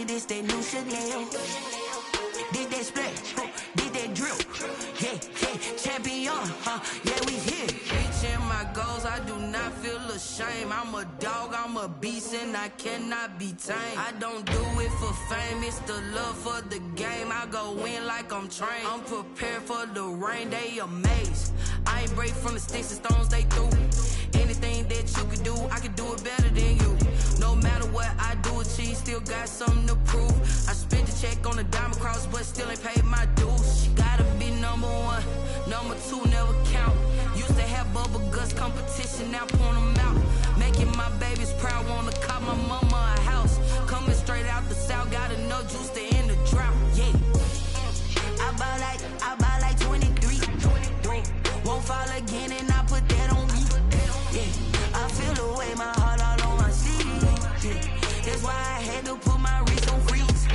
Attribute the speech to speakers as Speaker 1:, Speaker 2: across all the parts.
Speaker 1: this that new Chanel. Did that splash, did that drip. Yeah, champion, yeah, we here. Reaching my goals, I do not feel ashamed. I'm a dog, I'm a beast, and I cannot be tamed. I don't do it for fame, it's the love for the game. I go in like I'm trained. I'm prepared for the rain, they amazed. I ain't break from the sticks and stones they threw. Anything that you can do, I can do it better than you. No matter what I do, achieve, still got something to prove. I spent the check on the diamond cross, but still ain't paid my dues. She gotta be number one, number two never count. Used to have bubble guts competition, now point them out. Making my babies proud, wanna call my mama a house. Coming straight out the south, got enough juice to end the drought. Yeah, I buy like 23. Won't fall again, and I put that on me. Yeah, I feel the way, my heart all on my sleeve. Yeah, that's why I had to put my wrist on freeze.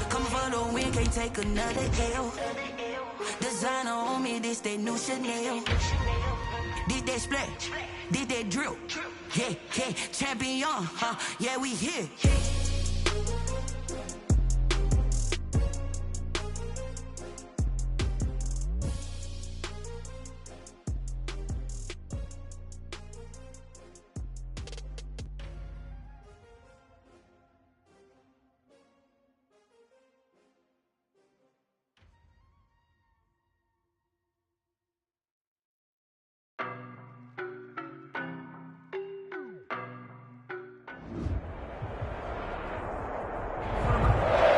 Speaker 1: Coming for the win, can't take another L. Designer on me, this that new Chanel. Did that splash, did that drip. Yeah, champion, yeah, we here.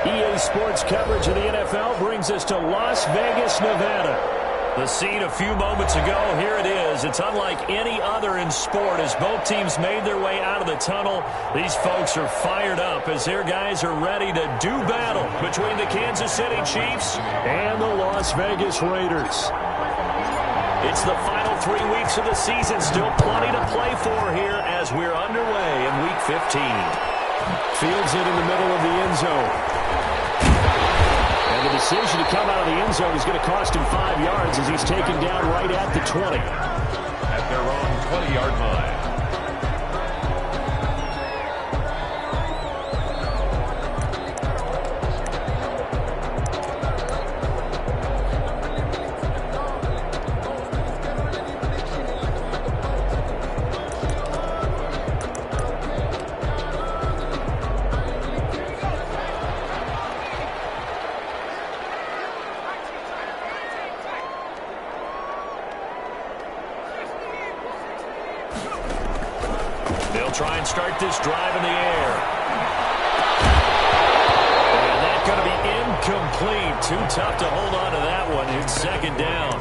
Speaker 2: EA Sports coverage of the NFL brings us to Las Vegas, Nevada. The scene a few moments ago, here it is. It's unlike any other in sport as both teams made their way out of the tunnel. These folks are fired up as their guys are ready to do battle between the Kansas City Chiefs and the Las Vegas Raiders. It's the final 3 weeks of the season. Still plenty to play for here as we're underway in Week 15.
Speaker 3: Fields it in the middle of the end zone. And the decision to come out of the end zone is going to cost him 5 yards as he's taken down right at the 20.
Speaker 4: At their own 20-yard line.
Speaker 2: Try and start this drive in the air. And that's going to be incomplete. Too tough to hold on to that one. It's second down.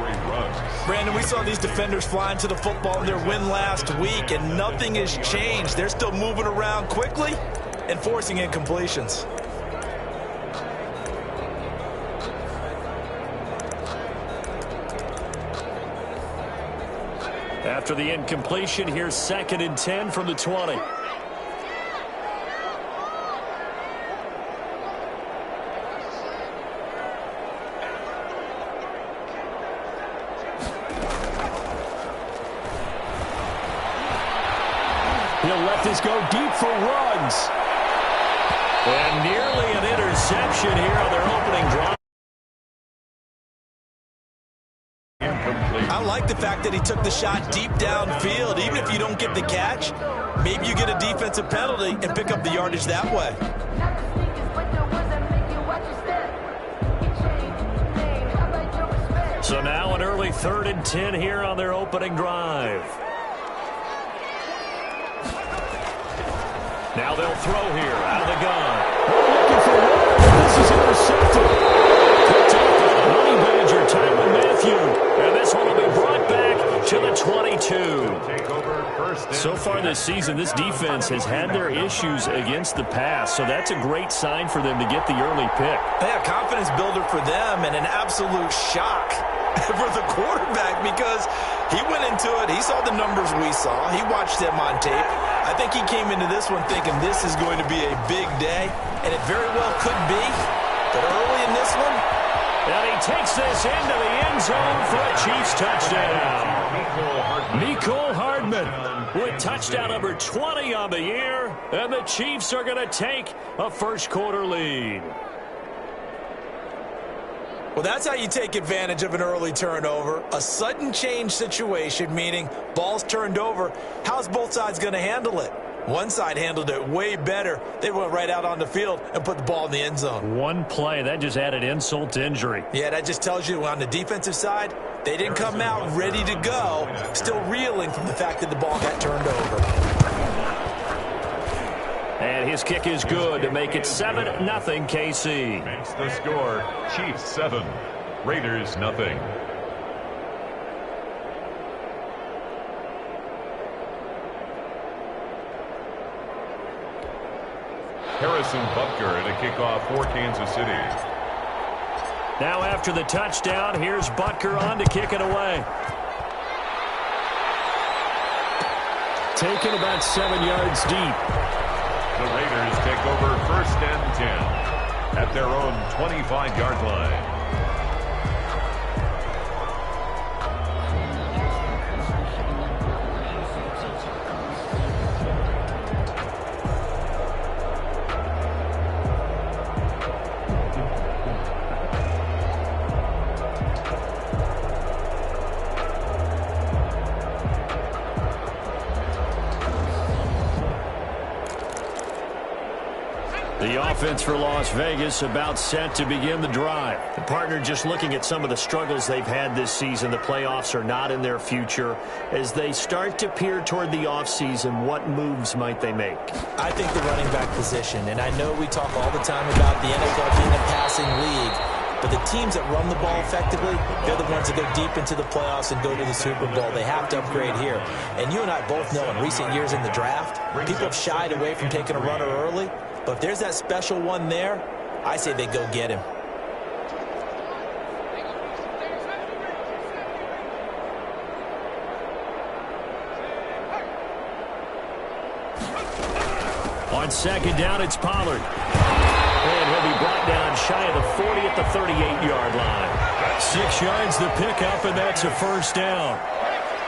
Speaker 5: Brandon, we saw these defenders flying to the football in their win last week, and nothing has changed. They're still moving around quickly and forcing incompletions.
Speaker 2: After the incompletion, here's 2nd and 10 from the 20.
Speaker 3: He'll let this go deep for Ruggs.
Speaker 2: And nearly an interception here on their opening drive.
Speaker 5: I like the fact that he took the shot deep downfield. Even if you don't get the catch, maybe you get a defensive penalty and pick up the yardage that way.
Speaker 2: So now an early 3rd and 10 here on their opening drive. Now they'll throw here out of the gun.
Speaker 3: Looking for one. This is intercepted.
Speaker 2: Honey Badger, Tyrann Mathieu. And this one will be brought back to the 22. So far this season, this defense has had their issues against the pass, so that's a great sign for them to get the early pick.
Speaker 5: Yeah, confidence builder for them and an absolute shock for the quarterback because he went into it. He saw the numbers we saw. He watched them on tape. I think he came into this one thinking this is going to be a big day, and it very well could be. But early in this one,
Speaker 2: And he takes this into the end zone for a Chiefs touchdown. Mecole Hardman with touchdown number 20 on the year. And the Chiefs are going to take a first-quarter lead.
Speaker 5: Well, that's how you take advantage of an early turnover. A sudden change situation, meaning ball's turned over. How's both sides going to handle it? One side handled it way better. They went right out on the field and put the ball in the end zone.
Speaker 2: One play, that just added insult to injury.
Speaker 5: Yeah, that just tells you on the defensive side, they didn't come out ready to go, still reeling from the fact that the ball got turned over.
Speaker 2: And his kick is good to make it 7-0 KC.
Speaker 4: Makes the score Chiefs 7, Raiders nothing. Harrison Butker at a kickoff for Kansas City.
Speaker 2: Now after the touchdown, here's Butker on to kick it away.
Speaker 3: Taken about 7 yards deep.
Speaker 4: The Raiders take over 1st and 10 at their own 25-yard line.
Speaker 3: The offense for Las Vegas about set to begin the drive.
Speaker 2: The partner just looking at some of the struggles they've had this season. The playoffs are not in their future. As they start to peer toward the offseason, what moves might they make?
Speaker 5: I think the running back position, and I know we talk all the time about the NFL being a passing league, but the teams that run the ball effectively, they're the ones that go deep into the playoffs and go to the Super Bowl. They have to upgrade here. And you and I both know in recent years in the draft, people have shied away from taking a runner early. But if there's that special one there, I say they go get him.
Speaker 2: On 2nd down, it's Pollard. And he'll be brought down shy of the 40 at the 38-yard line. 6 yards the pickup, and that's a 1st down.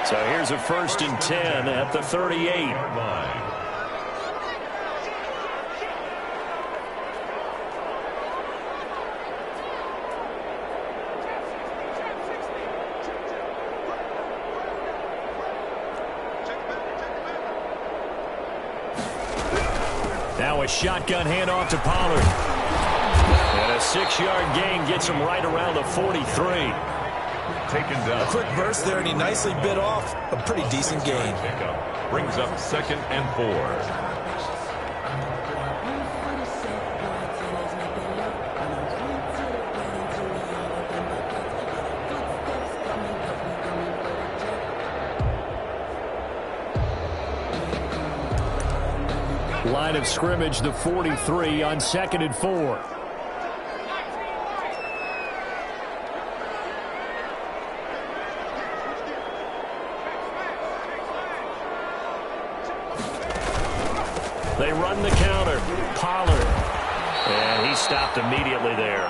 Speaker 2: So here's a 1st and 10 at the 38. Now a shotgun handoff to Pollard. And a 6-yard gain gets him right around the 43.
Speaker 4: Taken down.
Speaker 5: A quick burst there, and he nicely bit off a pretty decent gain.
Speaker 4: Pickup brings up 2nd and 4.
Speaker 3: Line of scrimmage, the 43 on 2nd and 4.
Speaker 2: They run the counter. Pollard. And he stopped immediately there.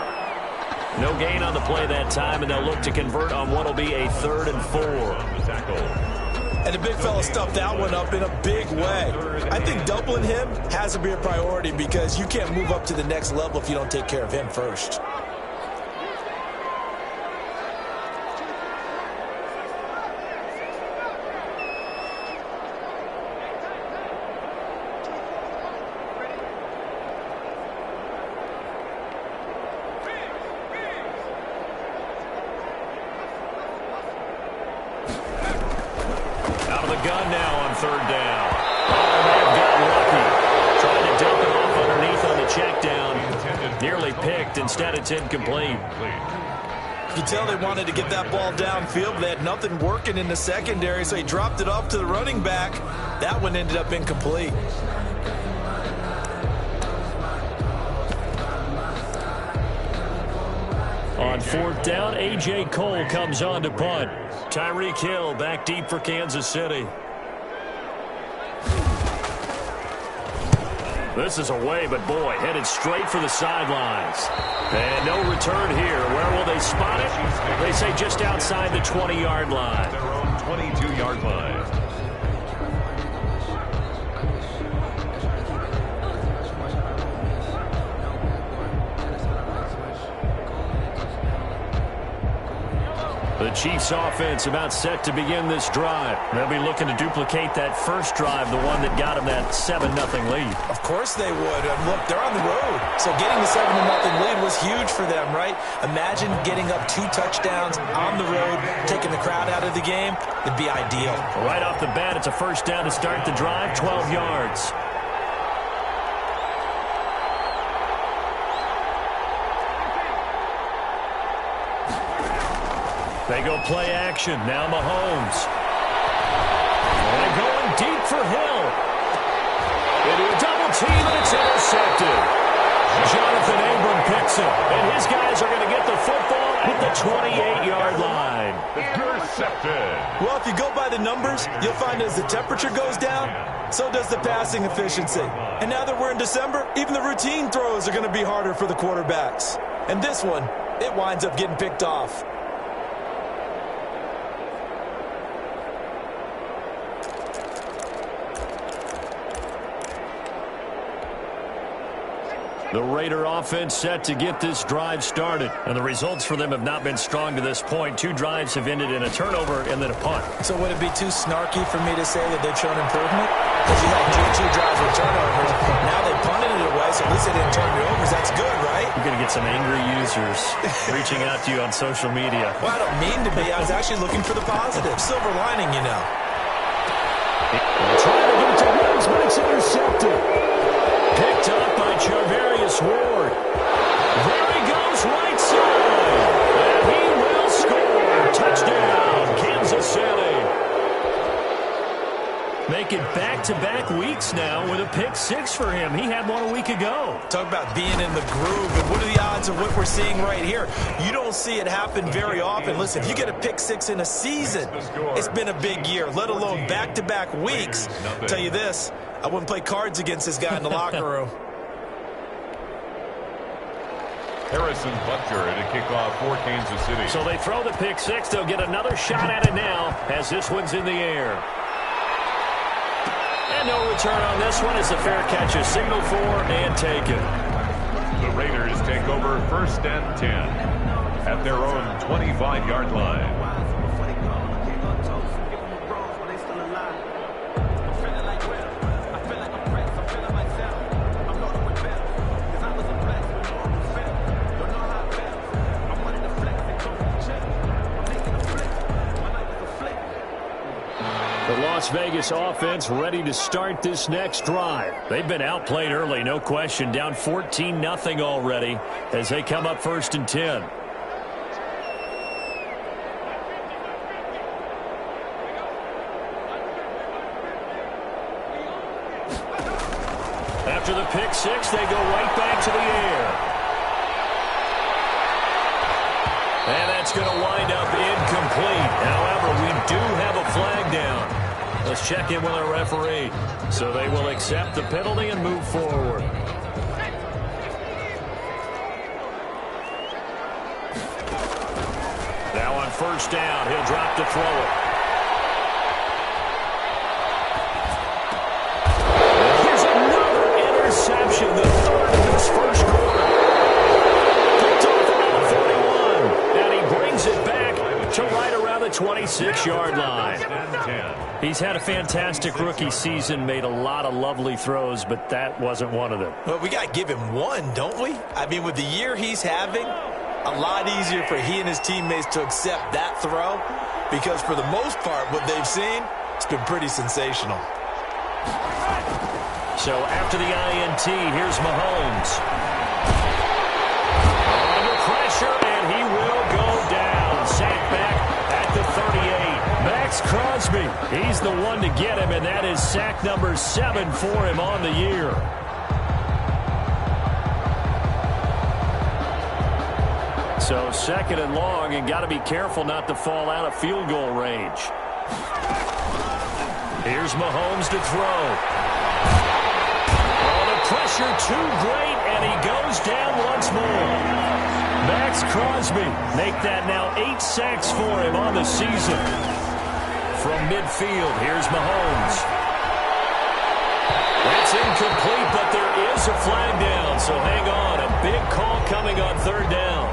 Speaker 2: No gain on the play that time, and they'll look to convert on what will be a 3rd and 4.
Speaker 5: And the big fella stuffed that one up in a big way. I think doubling him has to be a priority because you can't move up to the next level if you don't take care of him first.
Speaker 2: Gun now on 3rd down. Oh, they have got lucky. Trying to dump it off underneath on the check down. Nearly picked. Instead, it's incomplete.
Speaker 5: You can tell they wanted to get that ball downfield, but they had nothing working in the secondary, so he dropped it off to the running back. That one ended up incomplete.
Speaker 2: On 4th down, A.J. Cole comes on to punt. Tyreek Hill back deep for Kansas City. This is away, but boy, headed straight for the sidelines. And no return here. Where will they spot it? They say just outside the 20-yard line.
Speaker 4: Their own 22-yard line.
Speaker 2: The Chiefs offense about set to begin this drive. They'll be looking to duplicate that first drive, the one that got them that 7-0 lead.
Speaker 5: Of course they would. And look, they're on the road. So getting the 7-0 lead was huge for them, right? Imagine getting up 2 touchdowns on the road, taking the crowd out of the game. It'd be ideal.
Speaker 2: Right off the bat, it's a first down to start the drive, 12 yards. They go play action. Now Mahomes. And they're going deep for Hill. Into a double team, and it's intercepted. Jonathan Abram picks it, and his guys are going to get the football at the 28-yard line.
Speaker 4: Intercepted.
Speaker 5: Well, if you go by the numbers, you'll find as the temperature goes down, so does the passing efficiency. And now that we're in December, even the routine throws are going to be harder for the quarterbacks. And this one, it winds up getting picked off.
Speaker 2: The Raider offense set to get this drive started. And the results for them have not been strong to this point. 2 drives have ended in a turnover and then a punt.
Speaker 5: So would it be too snarky for me to say that they've shown improvement? Because you had 2 drives with turnovers. Now they punted it away, so at least they didn't turn it over. That's good, right?
Speaker 2: You're going to get some angry users reaching out to you on social media.
Speaker 5: Well, I don't mean to be. I was actually looking for the positive. Silver lining, you know.
Speaker 3: Trying to get it to Williams, but it's intercepted.
Speaker 2: Picked up by Charvarius Ward. There he goes, right side. And he will score. Touchdown, Kansas City. Make it back-to-back weeks now with a pick 6 for him. He had one a week ago.
Speaker 5: Talk about being in the groove, and what are the odds of what we're seeing right here? You don't see it happen very often. Listen, if you get a pick 6 in a season, it's been a big year, let alone back-to-back weeks. I'll tell you this, I wouldn't play cards against this guy in the locker room.
Speaker 4: Harrison Butker to kick off for Kansas City.
Speaker 2: So they throw the pick 6. They'll get another shot at it now as this one's in the air. And no return on this one as the fair catch is signaled for and taken.
Speaker 4: The Raiders take over 1st and 10 at their own 25-yard line.
Speaker 2: Las Vegas offense ready to start this next drive. They've been outplayed early, no question. Down 14-0 already as they come up 1st and 10. After the pick 6, they go right back to the air. And that's going to wind up incomplete. However, we do have a flag down. Let's check in with our referee. So they will accept the penalty and move forward. Now on 1st down, he'll drop to throw it. And here's another interception, the 3rd of this first quarter. Picked off around the 41, and he brings it back to right around the 26-yard line. He's had a fantastic rookie season, made a lot of lovely throws, but that wasn't one of them.
Speaker 5: Well, we got to give him one, don't we? I mean, with the year he's having, a lot easier for he and his teammates to accept that throw because for the most part, what they've seen, it's been pretty sensational.
Speaker 2: So after the INT, here's Mahomes. Under pressure, and he will go down. Sacked back at the 38. Max Crosby, he's the one to get him, and that is sack number 7 for him on the year. So 2nd and long, and got to be careful not to fall out of field goal range. Here's Mahomes to throw. On a Pressure too great, and he goes down once more. Max Crosby, make that now 8 sacks for him on the season. From midfield, here's Mahomes. That's incomplete, but there is a flag down, so hang on. A big call coming on third down.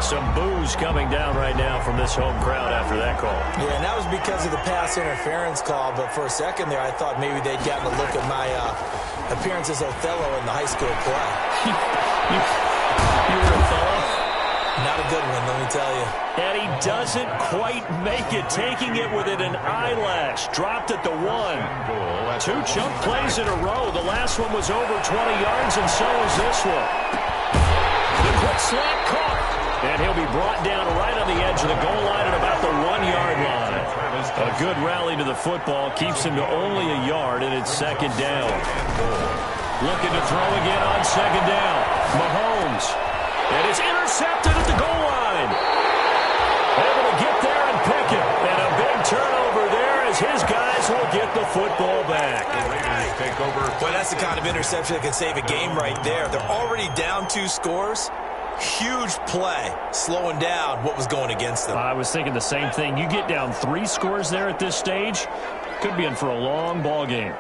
Speaker 2: Some boos coming down right now from this home crowd after that call.
Speaker 5: Yeah, and that was because of the pass interference call, but for a second there I thought maybe they'd gotten a look at my appearance as Othello in the high school play.
Speaker 2: You were Othello?
Speaker 5: Not a good one, let me tell you.
Speaker 2: And he doesn't quite make it, taking it within an eyelash. Dropped at the 1. 2 chunk plays in a row. The last one was over 20 yards, and so is this one. The quick slant caught. And he'll be brought down right on the edge of the goal line at about the 1-yard line. A good rally to the football keeps him to only a yard, and it's second down. Looking to throw again on second down. Mahomes. And it's intercepted at the goal line. Able to get there and pick it. And a big turnover there as his guys will get the football back.
Speaker 4: Take over.
Speaker 5: Well, that's the kind of interception that can save a game right there. They're already down 2 scores. Huge play, slowing down what was going against them.
Speaker 2: I was thinking the same thing. You get down 3 scores there at this stage, could be in for a long ball game.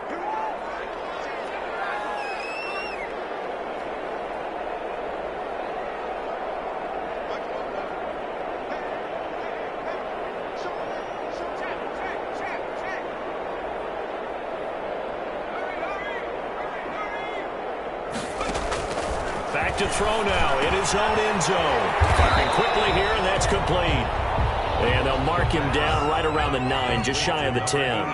Speaker 2: Back to throw now in his own end zone. Firing quickly here, and that's complete. And they'll mark him down right around the 9, just shy of the 10.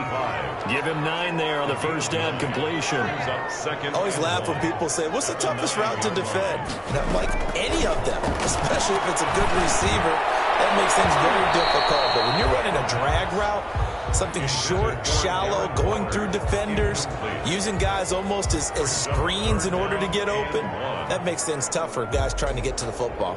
Speaker 2: Give him 9 there on the first down completion.
Speaker 5: I always laugh when people say, what's the toughest route to defend? And I'm like, any of them, especially if it's a good receiver. That makes things very difficult. But when you're running a drag route, something short, shallow, going through defenders, using guys almost as screens in order to get open, that makes things tough for guys trying to get to the football.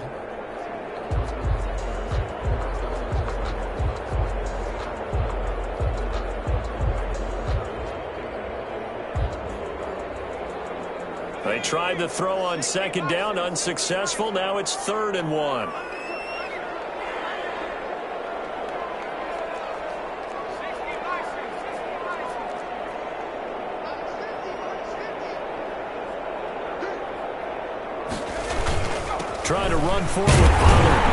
Speaker 2: They tried to throw on second down, unsuccessful. Now it's 3rd and 1. Trying to run forward with Pollard.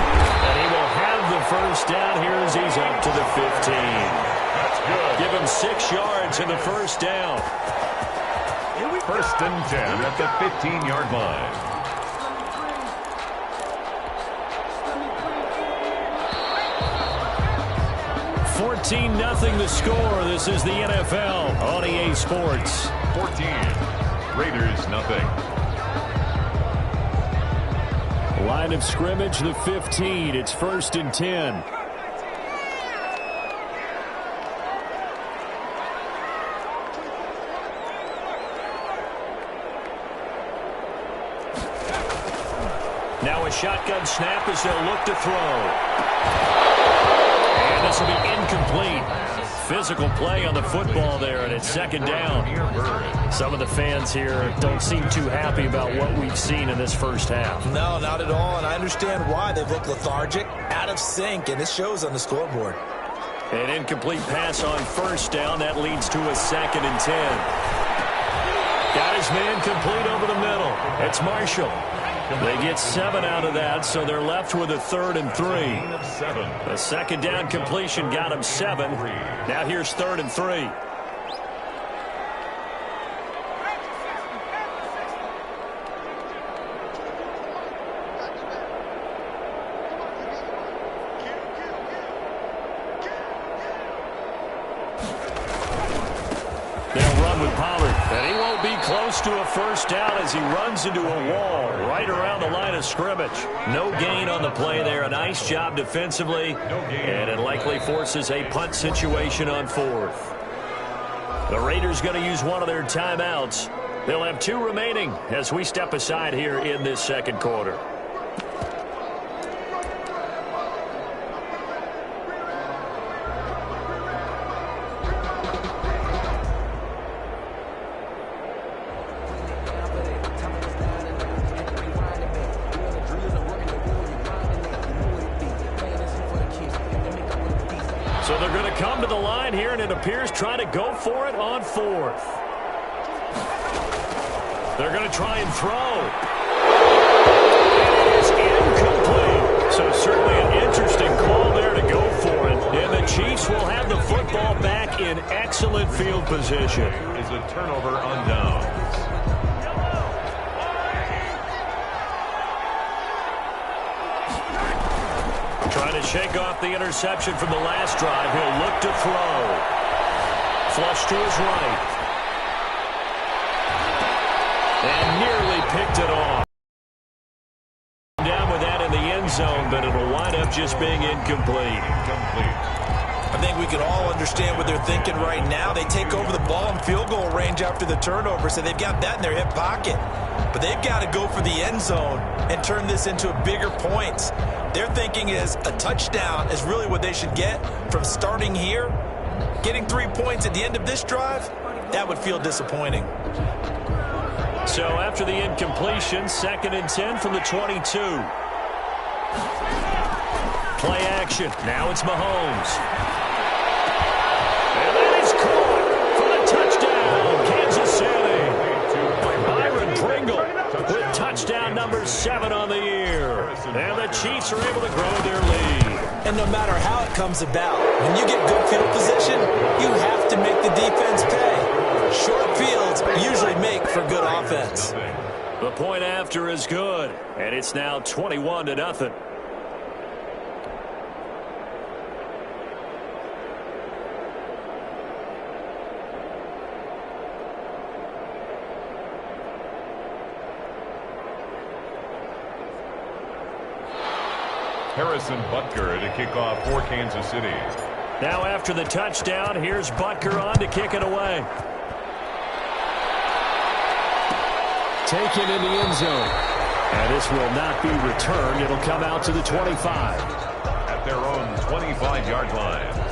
Speaker 2: And he will have the first down here as he's up to the 15.
Speaker 4: That's good.
Speaker 2: Give him 6 yards in the first down.
Speaker 4: 1st and 10 at the 15-yard line.
Speaker 2: $14-0 the score. This is the NFL on EA Sports.
Speaker 4: 14. Raiders nothing.
Speaker 2: Line of scrimmage, the 15. It's 1st and 10. Now a shotgun snap as they'll look to throw. And this will be incomplete. Physical play on the football there, and it's second down. Some of the fans here don't seem too happy about what we've seen in this first half.
Speaker 5: No, not at all, and I understand why. They've looked lethargic, out of sync, and it shows on the scoreboard.
Speaker 2: An incomplete pass on first down. That leads to a 2nd and 10. Got his man complete over the middle. It's Marshall. They get 7 out of that, so they're left with a 3rd and 3. A second down completion got him 7. Now here's 3rd and 3. They'll run with Pollard, and he won't be close to a first down as he runs into a wall right around the line of scrimmage. No gain on the play there. A nice job defensively, and it likely forces a punt situation on 4th. The Raiders going to use one of their timeouts. They'll have 2 remaining as we step aside here in this second quarter. come to the line here, and it appears trying to go for it on fourth. They're going to try and throw. It is incomplete. So certainly an interesting call there to go for it. And the Chiefs will have the football back in excellent field position.
Speaker 4: Is a turnover on downs.
Speaker 2: Trying to shake off the interception from the last drive. He'll look to throw. Flush to his right. And nearly picked it off. Down with that in the end zone, but it'll wind up just being incomplete.
Speaker 5: I think we can all understand what they're thinking right now. They take over the ball in field goal range after the turnover, so they've got that in their hip pocket. But they've got to go for the end zone and turn this into a bigger points. Their thinking is a touchdown is really what they should get from starting here. Getting 3 points at the end of this drive, that would feel disappointing.
Speaker 2: So after the incompletion, 2nd and 10 from the 22. Play action. Now it's Mahomes. And that is caught for the touchdown. Kansas City. Byron Pringle with touchdown number 7 on the year. And the Chiefs are able to grow their lead.
Speaker 5: And no matter how it comes about, when you get good field position, you have to make the defense pay. Short fields usually make for good offense.
Speaker 2: The point after is good, and it's now 21-0.
Speaker 4: Harrison Butker to kick off for Kansas City.
Speaker 2: Now after the touchdown, here's Butker on to kick it away.
Speaker 3: Taken in the end zone. And this will not be returned. It'll come out to the 25.
Speaker 4: At their own 25-yard line.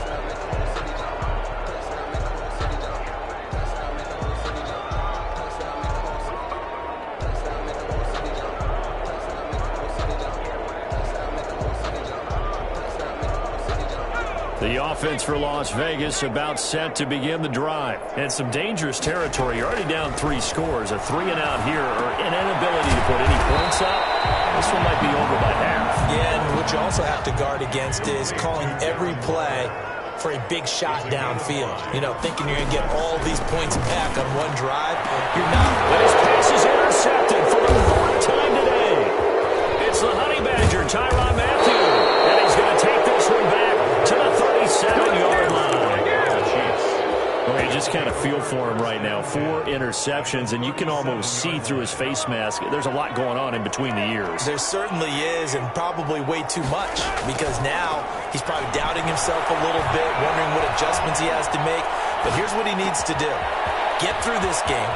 Speaker 2: The offense for Las Vegas about set to begin the drive. And some dangerous territory. You're already down 3 scores. A 3-and-out here, or an inability to put any points up. This one might be over by half.
Speaker 5: Yeah, and what you also have to guard against is calling every play for a big shot downfield. You know, thinking you're going to get all these points back on one drive. You're not.
Speaker 2: But his pass is intercepted for the 4th time today. It's the Honey Badger, Tyrann Mathieu. And he's going to take this one back to the 37-yard line. Well, you just kind of feel for him right now. 4 interceptions, and you can almost see through his face mask. There's a lot going on in between the ears.
Speaker 5: There certainly is, and probably way too much, because now he's probably doubting himself a little bit, wondering what adjustments he has to make. But here's what he needs to do. Get through this game.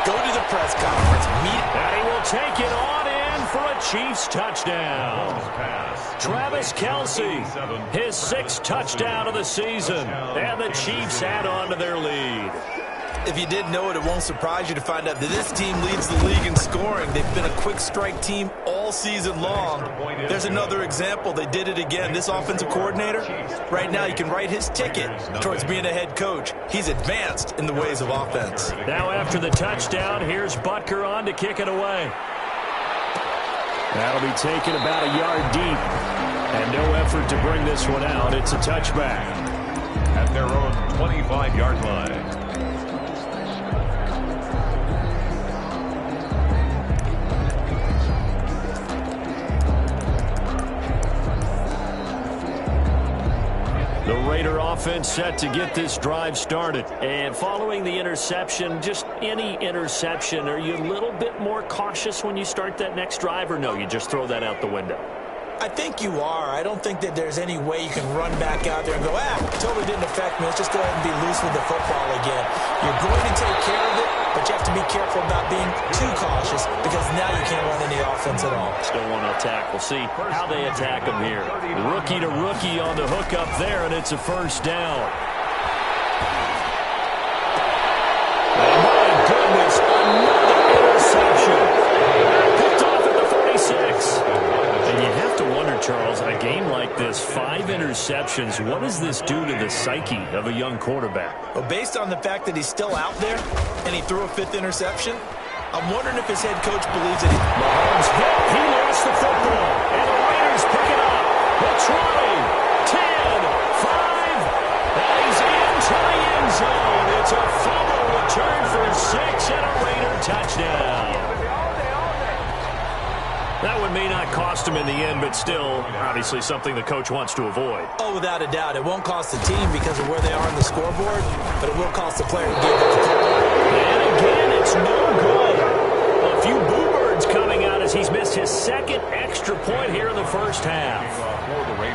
Speaker 5: Go to the press conference. Meet.
Speaker 2: And he will take it on in for a Chiefs touchdown. Travis Kelce, his 6th touchdown of the season. And the Chiefs add on to their lead.
Speaker 5: If you didn't know it, it won't surprise you to find out that this team leads the league in scoring. They've been a quick strike team all season long. There's another example. They did it again. This offensive coordinator, right now you can write his ticket towards being a head coach. He's advanced in the ways of offense.
Speaker 2: Now after the touchdown, here's Butker on to kick it away.
Speaker 3: That'll be taken about a yard deep. And no effort to bring this one out. It's a touchback.
Speaker 4: At their own 25-yard line.
Speaker 2: The Raider offense set to get this drive started. And following the interception, just any interception, are you a little bit more cautious when you start that next drive, or no, you just throw that out the window?
Speaker 5: I think you are. I don't think that there's any way you can run back out there and go, totally didn't affect me. Let's just go ahead and be loose with the football again. You're going to take care of it, but you have to be careful about being too cautious, because now you can't run any offense at all.
Speaker 2: Still want to attack. We'll see how they attack him here. Rookie to rookie on the hook up there, and it's a first down. And my goodness, another interception. Picked off at the 46. And you have to wonder, Charles, a game like this, 5 interceptions, what does this do to the psyche of a young quarterback?
Speaker 5: Well, based on the fact that he's still out there and he threw a 5th interception, I'm wondering if his head coach believes that
Speaker 2: Mahomes hit. He lost the football. And the Raiders pick it up. The 20, 10, 5. And he's into the end zone. It's a fumble return for 6 and a Raider touchdown. That one may not cost him in the end, but still, obviously something the coach wants to avoid.
Speaker 5: Oh, without a doubt. It won't cost the team because of where they are on the scoreboard, but it will cost the player who gave up the football.
Speaker 2: And again, it's no good. A few boo birds coming out as he's missed his 2nd extra point here in the first half.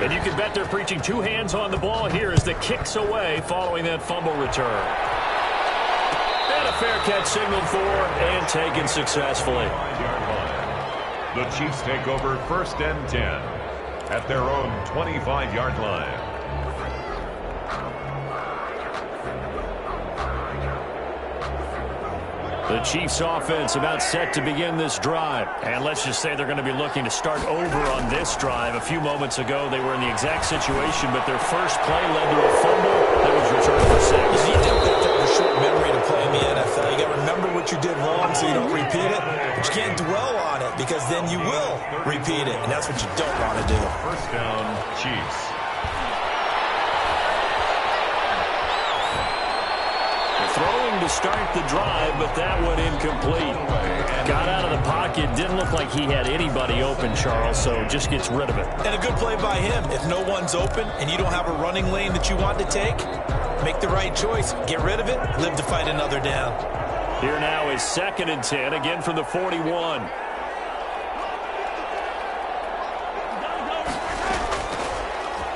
Speaker 2: And you can bet they're preaching 2 hands on the ball here as the kick's away following that fumble return. And a fair catch signaled for and taken successfully.
Speaker 4: The Chiefs take over 1st and 10 at their own 25-yard line.
Speaker 2: The Chiefs offense about set to begin this drive. And let's just say they're going to be looking to start over on this drive. A few moments ago, they were in the exact situation, but their first play led to a fumble that was returned for 6.
Speaker 5: You definitely have to have a short memory to play in the NFL. You got to remember what you did wrong so you don't repeat it. But you can't dwell on it because then you will repeat it, and that's what you don't want to do.
Speaker 4: 1st down, Chiefs.
Speaker 2: Throwing to start the drive, but that one incomplete. Got out of the pocket. Didn't look like he had anybody open, Charles, so just gets rid of it.
Speaker 5: And a good play by him. If no one's open and you don't have a running lane that you want to take, make the right choice. Get rid of it. Live to fight another down.
Speaker 2: Here now is 2nd and 10, again from the 41.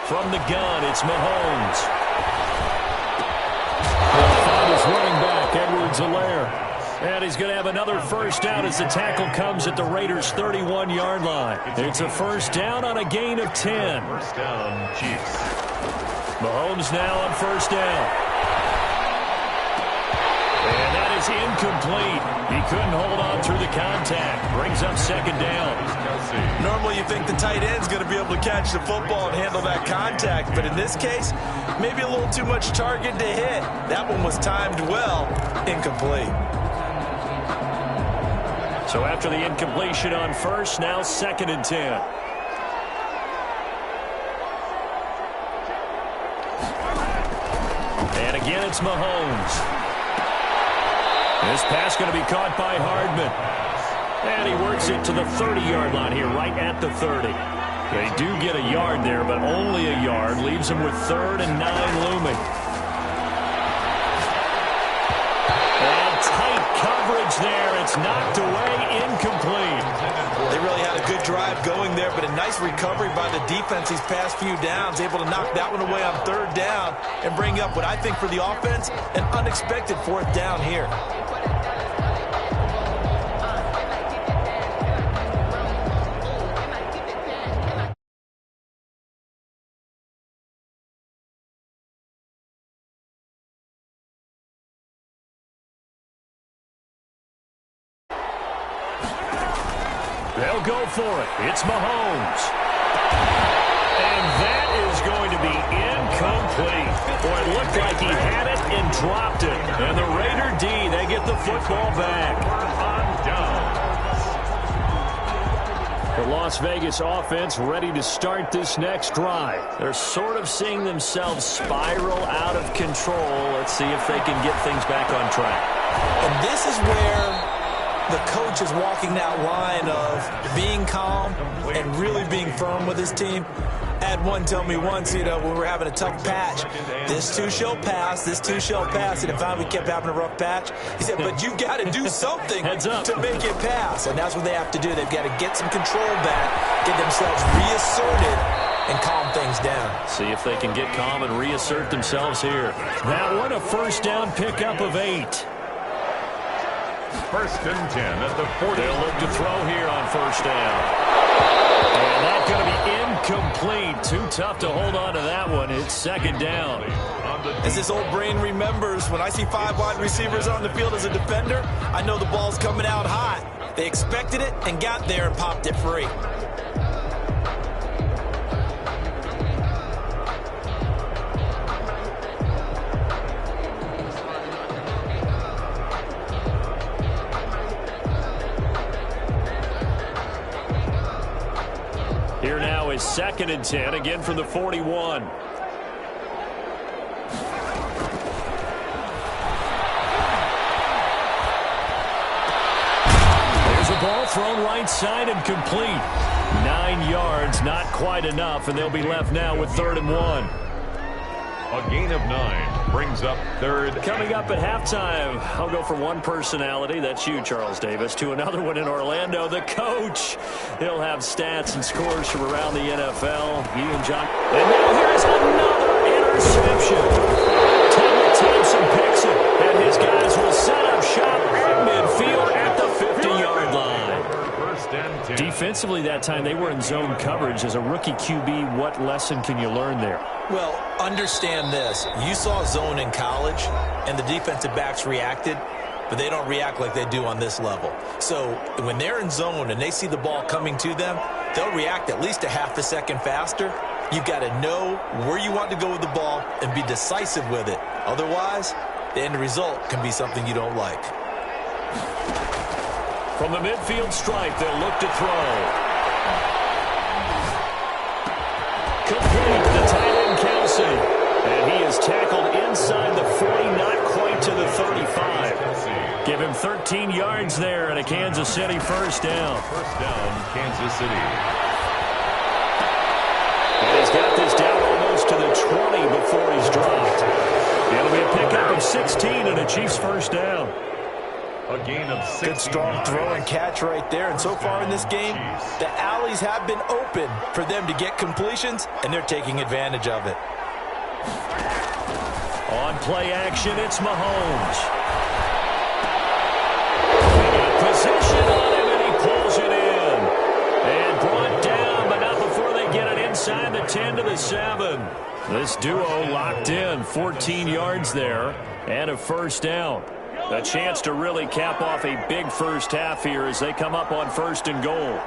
Speaker 2: From the gun, it's Mahomes. Running back, Edwards-Helaire. And he's going to have another first down as the tackle comes at the Raiders' 31-yard line. It's a first down on a gain of 10.
Speaker 4: 1st down, Chiefs.
Speaker 2: Mahomes now on first down. And that is incomplete. He couldn't hold on through the contact. Brings up 2nd down.
Speaker 5: Normally you think the tight end's going to be able to catch the football and handle that contact, but in this case, maybe a little too much target to hit. That one was timed well. Incomplete.
Speaker 2: So after the incompletion on first, now 2nd and 10. And again, it's Mahomes. This pass going to be caught by Hardman. And he works it to the 30-yard line here, right at the 30. They do get a yard there, but only a yard. Leaves them with 3rd and 9 looming. And tight coverage there. It's knocked away, incomplete.
Speaker 5: They really had a good drive going there, but a nice recovery by the defense these past few downs, able to knock that one away on 3rd down and bring up what I think for the offense, an unexpected 4th down here.
Speaker 2: They'll go for it. It's Mahomes. And that is going to be incomplete. Boy, it looked like he had it and dropped it. And the Raider D, they get the football back. The Las Vegas offense ready to start this next drive. They're sort of seeing themselves spiral out of control. Let's see if they can get things back on track.
Speaker 5: And this is where the coach is walking that line of being calm and really being firm with his team. I had one tell me once, when we were having a tough patch, this too shall pass, this too shall pass. And if we kept having a rough patch, he said, but you've got to do something to make it pass. And that's what they have to do. They've got to get some control back, get themselves reasserted, and calm things down.
Speaker 2: See if they can get calm and reassert themselves here. That one, a first down pickup of 8.
Speaker 4: 1st and 10 at the 40.
Speaker 2: They'll look to throw here on first down. And that's going to be incomplete. Too tough to hold on to that one. It's 2nd down.
Speaker 5: As this old brain remembers, when I see 5 wide receivers on the field as a defender, I know the ball's coming out hot. They expected it and got there and popped it free.
Speaker 2: Here now is 2nd and 10, again from the 41. There's a ball thrown right side and complete. 9 yards, not quite enough, and they'll be left now with 3rd and 1.
Speaker 4: A gain of 9 brings up 3rd.
Speaker 2: Coming up at halftime, I'll go from one personality, that's you, Charles Davis, to another one in Orlando, the coach. He'll have stats and scores from around the NFL. He and John. And now here's another interception. Taylor Thompson picks it, and his guys will set up shop at midfield at the 50-yard line. Defensively that time, they were in zone coverage. As a rookie QB, what lesson can you learn there?
Speaker 5: Well, understand this. You saw zone in college, and the defensive backs reacted, but they don't react like they do on this level. So when they're in zone and they see the ball coming to them, they'll react at least a half a second faster. You've got to know where you want to go with the ball and be decisive with it. Otherwise, the end result can be something you don't like.
Speaker 2: From the midfield stripe, they'll look to throw. Complete the tight end Kelsey. And he is tackled inside the 40, not quite to the 35. Give him 13 yards there and a Kansas City first down.
Speaker 4: First down, Kansas City.
Speaker 2: And he's got this down almost to the 20 before he's dropped. It'll be a pickup of 16 and a Chiefs first down.
Speaker 4: A gain of 6.
Speaker 5: Good strong throw and catch right there. And so far in this game, the alleys have been open for them to get completions, and they're taking advantage of it.
Speaker 2: On play action, it's Mahomes. They got position on him, and he pulls it in. And brought down, but not before they get it inside the 10 to the 7. This duo locked in, 14 yards there, and a first down. A chance to really cap off a big first half here as they come up on 1st and goal.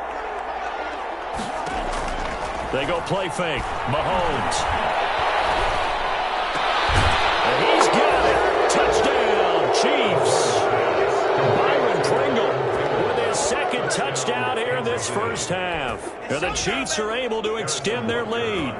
Speaker 2: They go play fake. Mahomes. And he's got it. Touchdown, Chiefs. Byron Pringle with his 2nd touchdown here in this first half. And the Chiefs are able to extend their lead.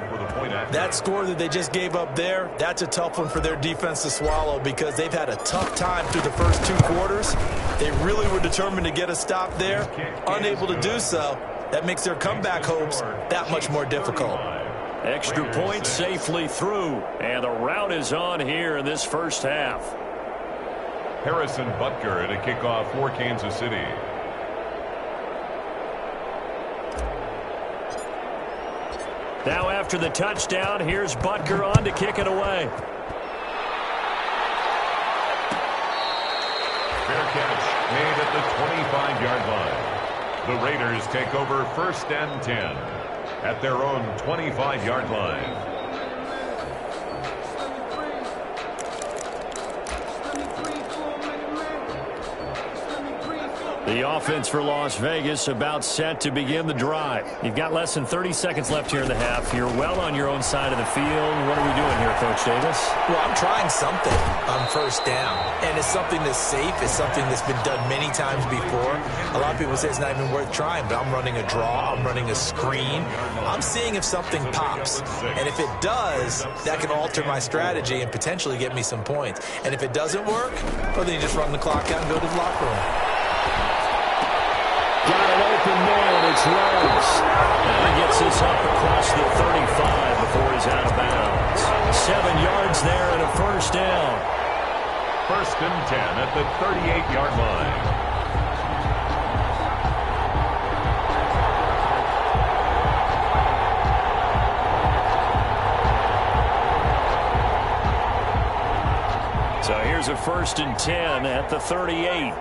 Speaker 5: That score that they just gave up there, that's a tough one for their defense to swallow because they've had a tough time through the first 2 quarters. They really were determined to get a stop there, unable to do so. That makes their comeback hopes that much more difficult.
Speaker 2: Extra point safely through, and the route is on here in this first half.
Speaker 4: Harrison Butker at a kickoff for Kansas City.
Speaker 2: Now after the touchdown, here's Butker on to kick it away.
Speaker 4: Fair catch made at the 25-yard line. The Raiders take over 1st and 10 at their own 25-yard line.
Speaker 2: The offense for Las Vegas about set to begin the drive. You've got less than 30 seconds left here in the half. You're well on your own side of the field. What are we doing here, Coach Davis?
Speaker 5: Well, I'm trying something on 1st down, and it's something that's safe. It's something that's been done many times before. A lot of people say it's not even worth trying, but I'm running a draw. I'm running a screen. I'm seeing if something pops, and if it does, that can alter my strategy and potentially get me some points. And if it doesn't work, well, then you just run the clock out and go to the locker room.
Speaker 2: Got an open man. It's Rose. And he gets this up across the 35 before he's out of bounds. 7 yards there and a first down.
Speaker 4: 1st and 10 at the 38-yard line.
Speaker 2: So here's a 1st and 10 at the 38.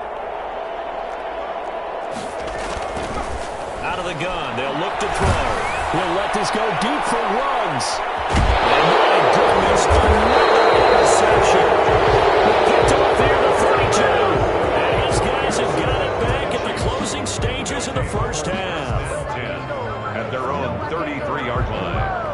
Speaker 2: Out of the gun, they'll look to throw. He'll let this go deep for Ruggs. And my goodness, another interception. Picked off here to 32. And his guys have got it back at the closing stages of the first half.
Speaker 4: 10 at their own 33-yard line.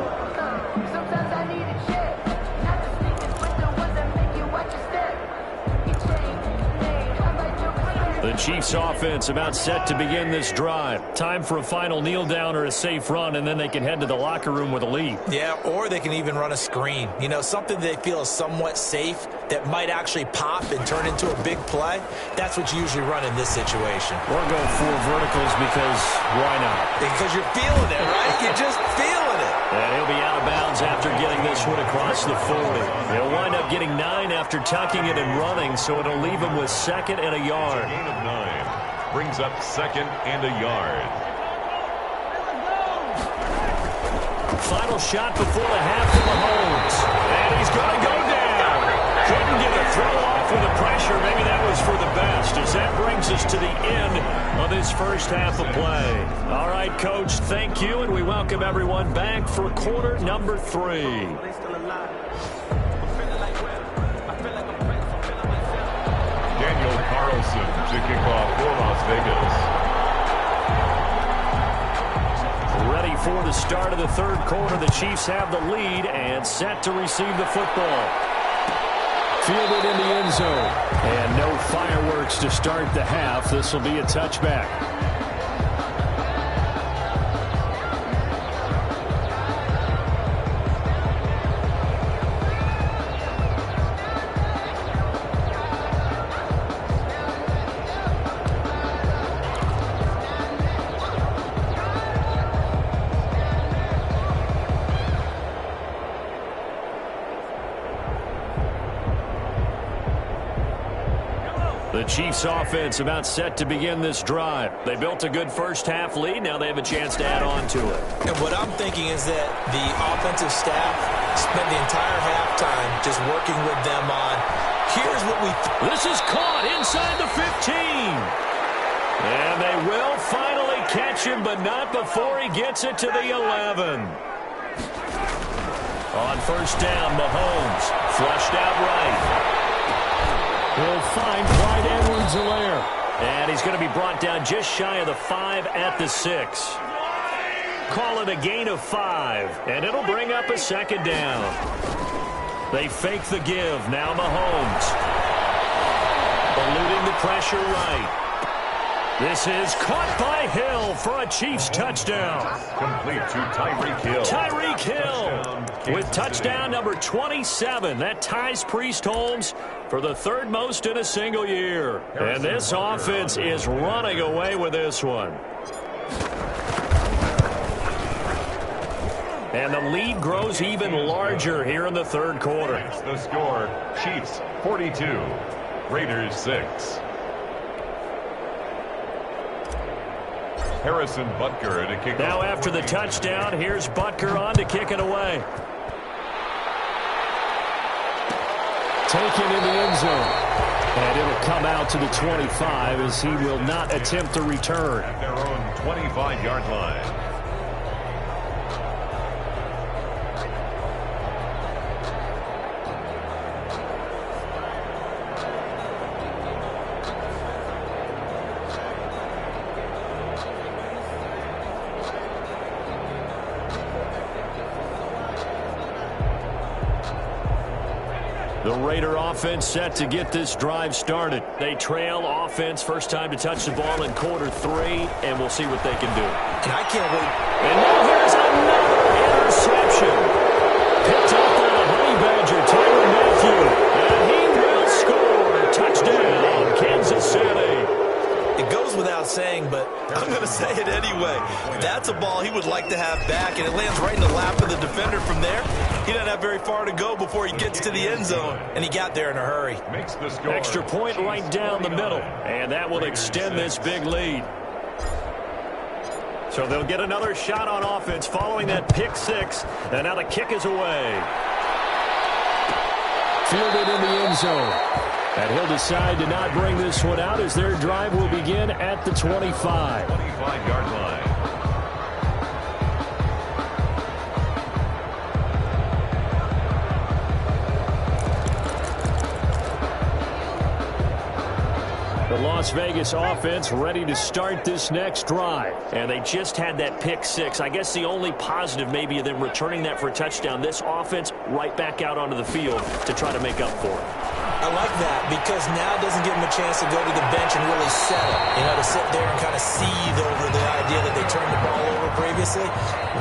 Speaker 2: The Chiefs offense about set to begin this drive. Time for a final kneel down or a safe run, and then they can head to the locker room with a lead.
Speaker 5: Yeah, or they can even run a screen. You know, something they feel is somewhat safe that might actually pop and turn into a big play. That's what you usually run in this situation.
Speaker 2: Or go 4 verticals because why not?
Speaker 5: Because you're feeling it, right? You're just feeling it.
Speaker 2: And he'll be out of bounds after getting this one across the 40. He'll wind up getting 9 after tucking it and running, so it'll leave him with 2nd and a yard.
Speaker 4: Gain of 9 brings up 2nd and a yard.
Speaker 2: Final shot before the half for Mahomes. And he's going to go down. Couldn't get a throw off with the pressure. Maybe that was for the best, as that brings us to the end of this first half of play. All right, Coach, thank you, and we welcome everyone back for quarter number 3.
Speaker 4: Daniel Carlson to kick off for Las Vegas.
Speaker 2: Ready for the start of the third quarter. The Chiefs have the lead and set to receive the football.
Speaker 3: Fielded in the end zone. And no fireworks to start the half. This will be a touchback.
Speaker 2: The Chiefs offense about set to begin this drive. They built a good first half lead. Now they have a chance to add on to it.
Speaker 5: And what I'm thinking is that the offensive staff spent the entire halftime just working with them on, here's what we...
Speaker 2: This is caught inside the 15. And they will finally catch him, but not before he gets it to the 11. On first down, Mahomes flushed out right.
Speaker 3: He'll find Clyde Edwards-Helaire.
Speaker 2: And he's going to be brought down just shy of the 5 at the 6. Call it a gain of 5, and it'll bring up a 2nd down. They fake the give. Now Mahomes. Eluding the pressure right. This is caught by Hill for a Chiefs touchdown.
Speaker 4: Complete to Tyreek Hill.
Speaker 2: Tyreek Hill with touchdown number 27. That ties Priest Holmes for the 3rd most in a single year. And this offense is running away with this one. And the lead grows even larger here in the 3rd quarter.
Speaker 4: The score, Chiefs 42, Raiders 6. Harrison Butker to kick
Speaker 2: now
Speaker 4: off.
Speaker 2: After the touchdown, here's Butker on to kick it away.
Speaker 3: Taken in the end zone. And it'll come out to the 25 as he will not attempt to return.
Speaker 4: At their own 25-yard line.
Speaker 2: The Raider offense set to get this drive started. They trail offense, first time to touch the ball in quarter 3, and we'll see what they can do.
Speaker 5: And I can't wait.
Speaker 2: And now here's another interception. Picked up by the Honey Badger, Tyrann Mathieu. And he will score. Touchdown, Kansas City.
Speaker 5: It goes without saying, but I'm going to say it anyway. That's a ball he would like to have back, and it lands right in the lap of the defender from there. He doesn't have very far to go before he gets to the end zone, and he got there in a hurry.
Speaker 4: Makes the score.
Speaker 2: Extra point right down the middle, and that will extend this big lead. So they'll get another shot on offense following that pick 6, and now the kick is away.
Speaker 3: Fielded in the end zone. And he'll decide to not bring this one out as their drive will begin at the 25.
Speaker 4: 25-yard line.
Speaker 2: The Las Vegas offense ready to start this next drive. And they just had that pick 6. I guess the only positive maybe of them returning that for a touchdown. This offense right back out onto the field to try to make up for it.
Speaker 5: I like that because now it doesn't give him a chance to go to the bench and really settle. You know, to sit there and kind of seethe over the idea that they turned the ball over previously.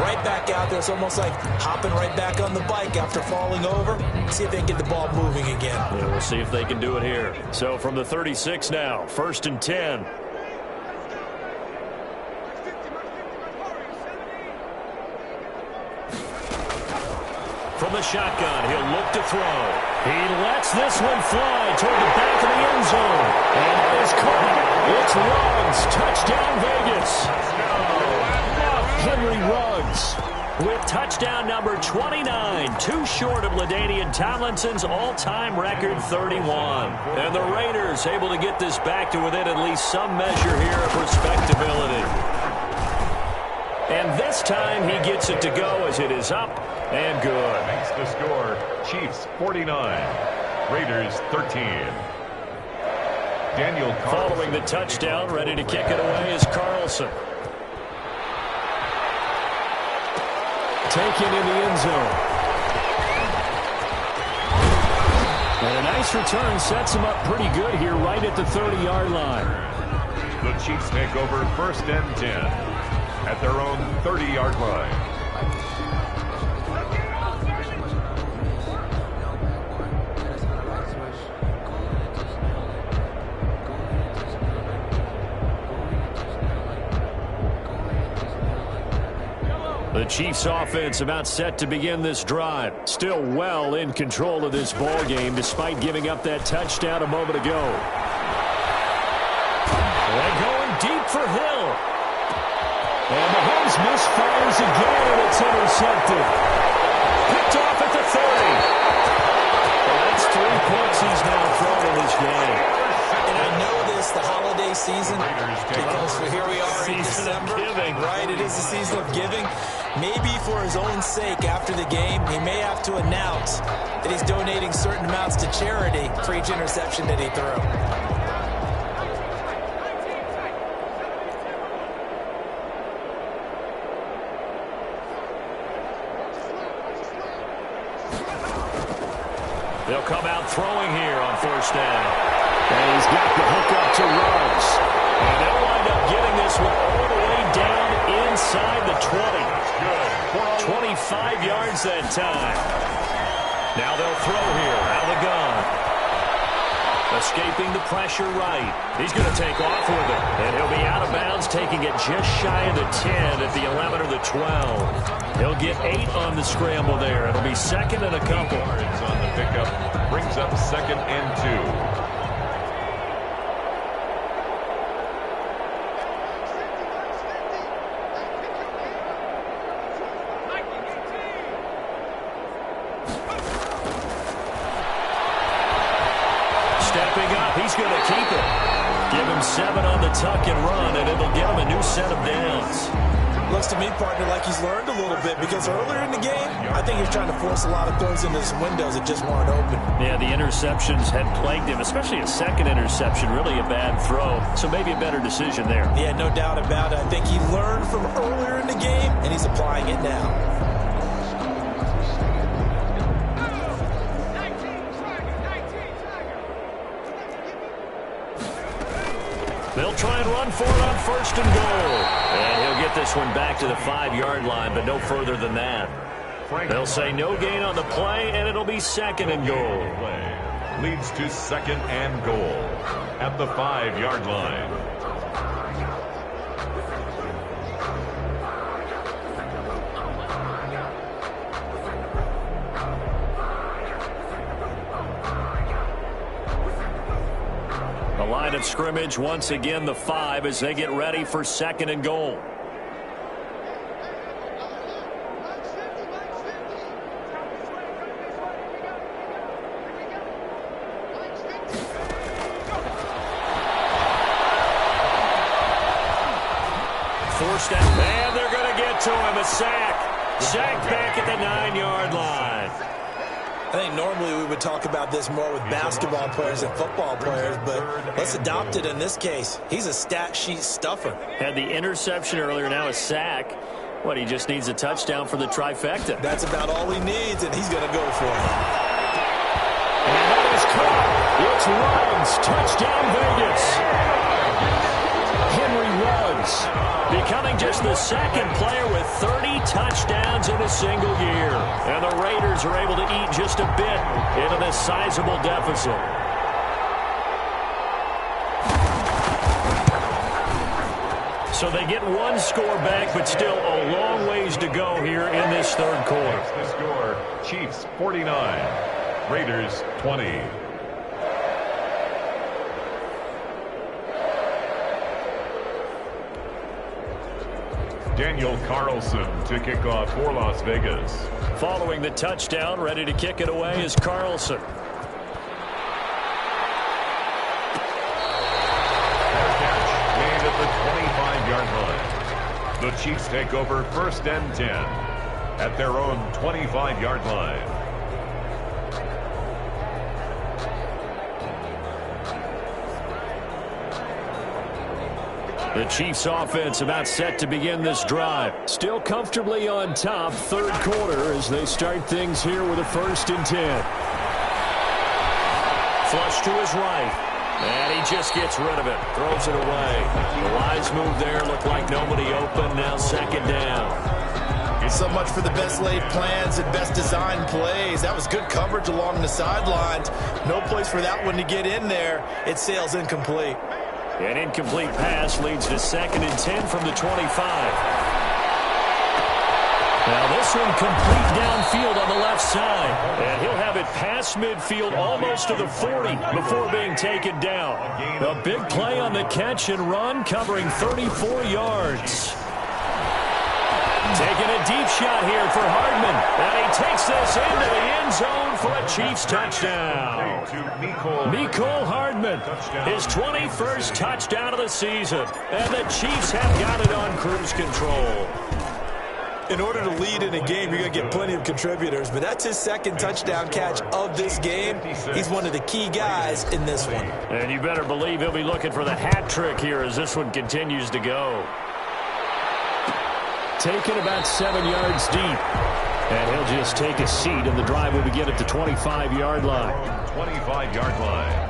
Speaker 5: Right back out there. It's almost like hopping right back on the bike after falling over. See if they can get the ball moving again.
Speaker 2: Yeah, we'll see if they can do it here. So from the 36 now, 1st and 10. From the shotgun, he'll look to throw. He lets this one fly toward the back of the end zone. And it is caught. It's Ruggs. Touchdown, Vegas. Henry Ruggs with touchdown number 29. Too short of LaDainian Tomlinson's all-time record 31. And the Raiders able to get this back to within at least some measure here of respectability. And this time he gets it to go as it is up and good.
Speaker 4: Makes the score Chiefs 49, Raiders 13. Daniel Carlson.
Speaker 2: Following the touchdown, ready to kick it away is Carlson.
Speaker 3: Taken in the end zone. And a nice return sets him up pretty good here right at the 30-yard line.
Speaker 4: The Chiefs take over 1st and 10. At their own 30-yard line.
Speaker 2: The Chiefs offense about set to begin this drive. Still well in control of this ball game despite giving up that touchdown a moment ago. They're going deep for Hill. And Mahomes misfires again, and it's intercepted. Picked off at the 30. Well, that's 3 points he's now thrown in this game.
Speaker 5: And I know this, the holiday season, because here we are in December.
Speaker 2: Giving.
Speaker 5: Right, it is the season of giving. Maybe for his own sake after the game, he may have to announce that he's donating certain amounts to charity for each interception that he threw.
Speaker 2: They'll come out throwing here on 1st down. And he's got the hook up to Ruggs. And they'll wind up getting this one all the way down inside the 20. 25 yards that time. Now they'll throw here out of the gun. Escaping the pressure right. He's going to take off with it. And he'll be out of bounds, taking it just shy of the 10 at the 11 or the 12. He'll get 8 on the scramble there. It'll be 2nd and a couple.
Speaker 4: Yards on the pickup brings up 2nd and 2.
Speaker 2: Stepping up, he's going to keep it. Give him 7 on the tuck and run, and it'll get him a new set of downs.
Speaker 5: Looks to me, partner, like he's learned a little bit because earlier in the game, I think he was trying to force a lot of throws into some windows that just weren't open.
Speaker 2: Yeah, the interceptions had plagued him, especially a second interception, really a bad throw. So maybe a better decision there.
Speaker 5: Yeah, no doubt about it. I think he learned from earlier in the game, and he's applying it now.
Speaker 2: They'll try and run for it on 1st and goal. And he'll get this one back to the 5-yard line, but no further than that. They'll say no gain on the play, and it'll be 2nd and goal.
Speaker 4: Leads to 2nd and goal at the 5-yard line.
Speaker 2: The line of scrimmage, once again, the 5 as they get ready for 2nd and goal. Forced out, and they're going to get to him. A sack. Sack back at the 9-yard line.
Speaker 5: I think normally we would talk about this more with basketball players and football players, but let's adopt it in this case. He's a stat sheet stuffer.
Speaker 2: Had the interception earlier, now a sack. What, he just needs a touchdown for the trifecta.
Speaker 5: That's about all he needs, and he's going to go for it.
Speaker 2: And that is caught.
Speaker 3: It's Ruggs. Touchdown, Vegas. Henry Ruggs,
Speaker 2: becoming just the second player with 30 touchdowns in a single year. And the Raiders are able to eat just a bit into this sizable deficit. So they get one score back, but still a long ways to go here in this third quarter.
Speaker 4: The score, Chiefs 49, Raiders 20. Daniel Carlson to kick off for Las Vegas.
Speaker 2: Following the touchdown, ready to kick it away is Carlson.
Speaker 4: Made at the 25-yard line. The Chiefs take over 1st and 10 at their own 25-yard line.
Speaker 2: The Chiefs offense about set to begin this drive.
Speaker 3: Still comfortably on top, third quarter, as they start things here with a 1st and 10.
Speaker 2: Flush to his right. And he just gets rid of it. Throws it away. The wise move there. Looked like nobody open. Now 2nd down.
Speaker 5: So much for the best laid plans and best designed plays. That was good coverage along the sidelines. No place for that one to get in there. It sails incomplete.
Speaker 2: An incomplete pass leads to 2nd and 10 from the 25. Now this one complete downfield on the left side. And he'll have it past midfield almost to the 40 before being taken down. A big play on the catch and run, covering 34 yards. Taking a deep shot here for Hardman. And he takes this into the end zone for a Chiefs touchdown. Mecole Hardman, his 21st touchdown of the season. And the Chiefs have got it on cruise control.
Speaker 5: In order to lead in a game, you're going to get plenty of contributors. But that's his 2nd touchdown catch of this game. He's one of the key guys in this one.
Speaker 2: And you better believe he'll be looking for the hat trick here as this one continues to go.
Speaker 3: Taken about 7 yards deep. And he'll just take a seat, and the drive will begin at the 25-yard line.
Speaker 4: 25-yard line.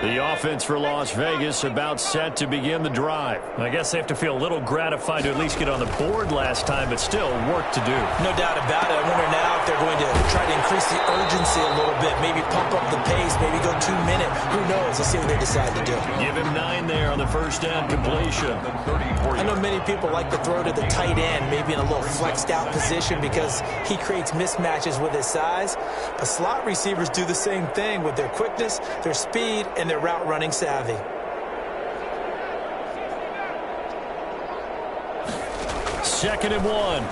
Speaker 2: The offense for Las Vegas about set to begin the drive. I guess they have to feel a little gratified to at least get on the board last time, but still work to do.
Speaker 5: No doubt about it. I wonder now if they're going to try to increase the urgency a little bit, maybe pump up the pace, maybe go 2-minute. Who knows? Let's see what they decide to do.
Speaker 2: Give him 9 there on the 1st down completion.
Speaker 5: I know many people like to throw to the tight end, maybe in a little flexed out position because he creates mismatches with his size. But slot receivers do the same thing with their quickness, their speed, and their route running savvy.
Speaker 2: Second and 1.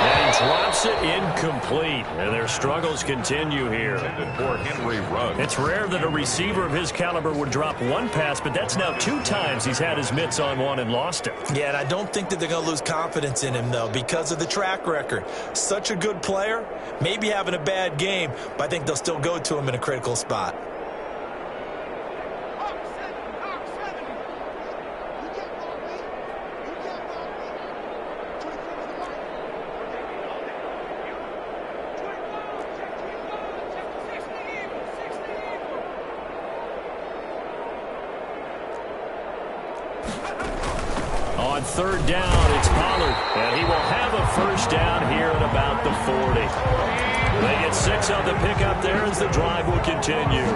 Speaker 2: And he drops it incomplete. And their struggles continue here.
Speaker 4: For Henry Ruggs.
Speaker 2: It's rare that a receiver of his caliber would drop one pass, but that's now 2 times he's had his mitts on one and lost it.
Speaker 5: Yeah, and I don't think that they're going to lose confidence in him, though, because of the track record. Such a good player, maybe having a bad game, but I think they'll still go to him in a critical spot.
Speaker 2: On 3rd down, it's Pollard, and he will have a 1st down here at about the 40. They get 6 on the pickup there as the drive will continue.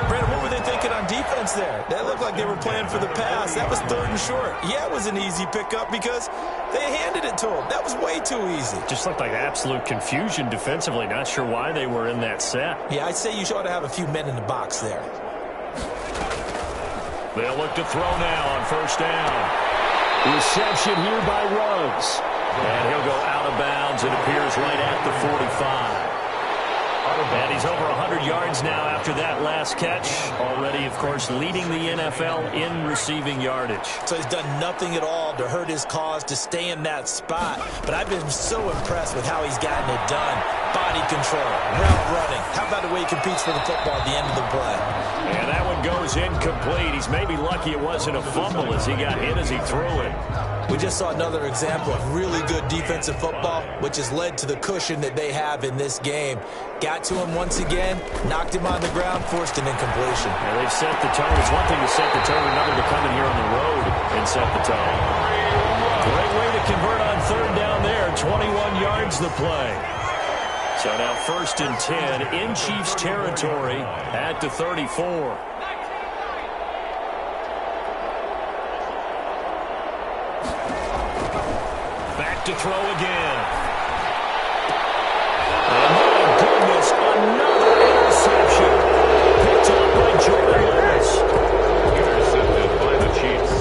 Speaker 5: Brandon, what were they thinking on defense there? That looked like they were playing for the pass. That was 3rd and short. Yeah, it was an easy pickup because they handed it to him. That was way too easy.
Speaker 2: Just looked like absolute confusion defensively. Not sure why they were in that set.
Speaker 5: Yeah, I'd say you ought to have a few men in the box there.
Speaker 2: They'll look to throw now on 1st down.
Speaker 3: Reception here by Ruggs.
Speaker 2: And he'll go out of bounds. It appears right at the 45. And he's over 100 yards now after that last catch. Already, of course, leading the NFL in receiving yardage.
Speaker 5: So he's done nothing at all to hurt his cause to stay in that spot. But I've been so impressed with how he's gotten it done. Body control, route running. How about the way he competes for the football at the end of the play?
Speaker 2: And that one goes incomplete. He's maybe lucky it wasn't a fumble as he got hit as he threw it.
Speaker 5: We just saw another example of really good defensive football, which has led to the cushion that they have in this game. Got to him once again, knocked him on the ground, forced an incompletion.
Speaker 2: Yeah, they've set the tone. It's one thing to set the tone, another to come in here on the road and set the tone. Great way to convert on third down there. 21 yards the play. So now 1st and 10 in Chiefs territory at the 34. Back to throw again. And my goodness, another interception. Picked up by Jordan Lewis.
Speaker 4: Intercepted by the Chiefs.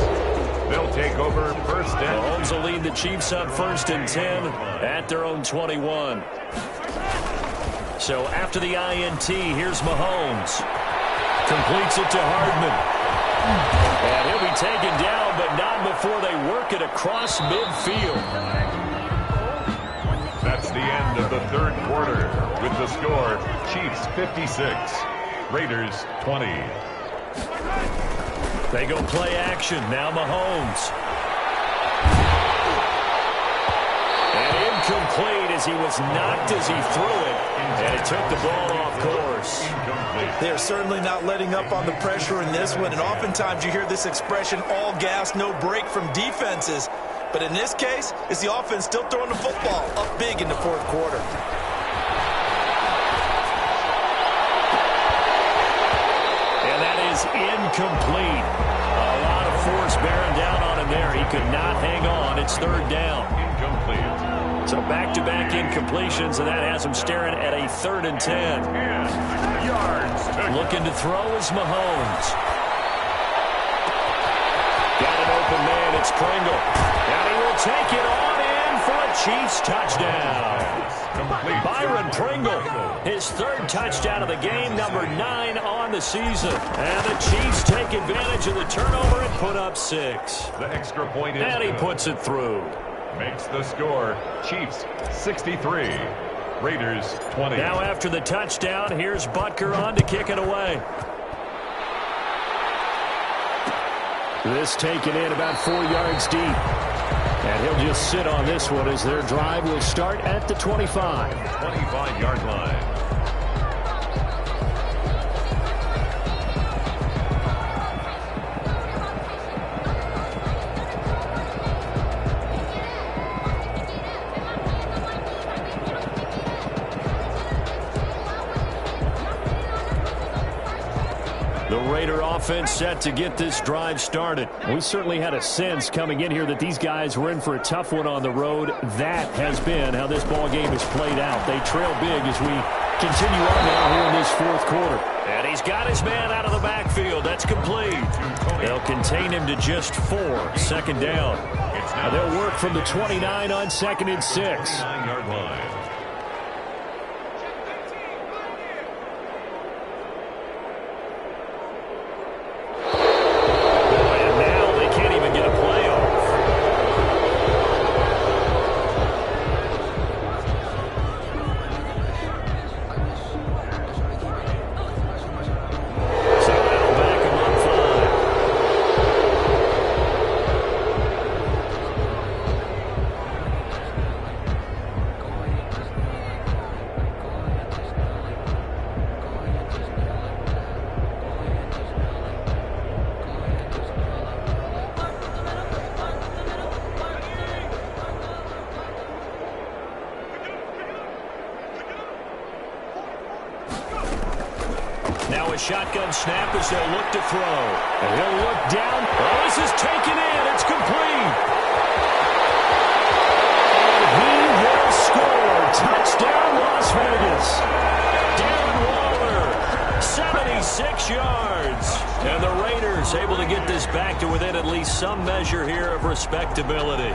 Speaker 4: They'll take over 1st and
Speaker 2: Mahomes will lead the Chiefs up 1st and 10 at their own 21. So after the INT, here's Mahomes. Completes it to Hardman. And he'll be taken down, but not before they work it across midfield.
Speaker 4: That's the end of the 3rd quarter with the score Chiefs 56, Raiders 20.
Speaker 2: They go play action. Now Mahomes. And incomplete as he was knocked as he threw it. And it took the ball off course.
Speaker 5: They're certainly not letting up on the pressure in this one. And oftentimes you hear this expression, all gas, no break from defenses. But in this case, it's the offense still throwing the football up big in the 4th quarter.
Speaker 2: And that is incomplete. A lot of force bearing down on him there. He could not hang on. It's 3rd down.
Speaker 4: Incomplete.
Speaker 2: So back-to-back incompletions, and that has him staring at a 3rd and 10.
Speaker 4: Yards.
Speaker 2: Looking to throw is Mahomes. Got an open man. It's Pringle. And he will take it on in for a Chiefs touchdown.
Speaker 4: Complete.
Speaker 2: Byron Pringle, his 3rd touchdown of the game, number 9 on the season. And the Chiefs take advantage of the turnover and put up 6.
Speaker 4: The extra point is
Speaker 2: And he
Speaker 4: good.
Speaker 2: puts it through.
Speaker 4: Makes the score Chiefs 63, Raiders 20.
Speaker 2: Now after the touchdown, here's Butker on to kick it away.
Speaker 3: This taken in about 4 yards deep. And he'll just sit on this one as their drive will start at the 25.
Speaker 4: 25-yard line.
Speaker 2: The Raider offense set to get this drive started.
Speaker 3: We certainly had a sense coming in here that these guys were in for a tough one on the road. That has been how this ball game has played out. They trail big as we continue on now here in this 4th quarter.
Speaker 2: And he's got his man out of the backfield. That's complete. They'll contain him to just 4. 2nd down.
Speaker 3: And they'll work from the 29 on 2nd and 6.
Speaker 4: 9-yard line.
Speaker 2: Now a shotgun snap as they'll look to throw. And he'll look down. Oh, this is taken in. It's complete. And he will score. Touchdown, Las Vegas. Darren Waller, 76 yards. And the Raiders able to get this back to within at least some measure here of respectability.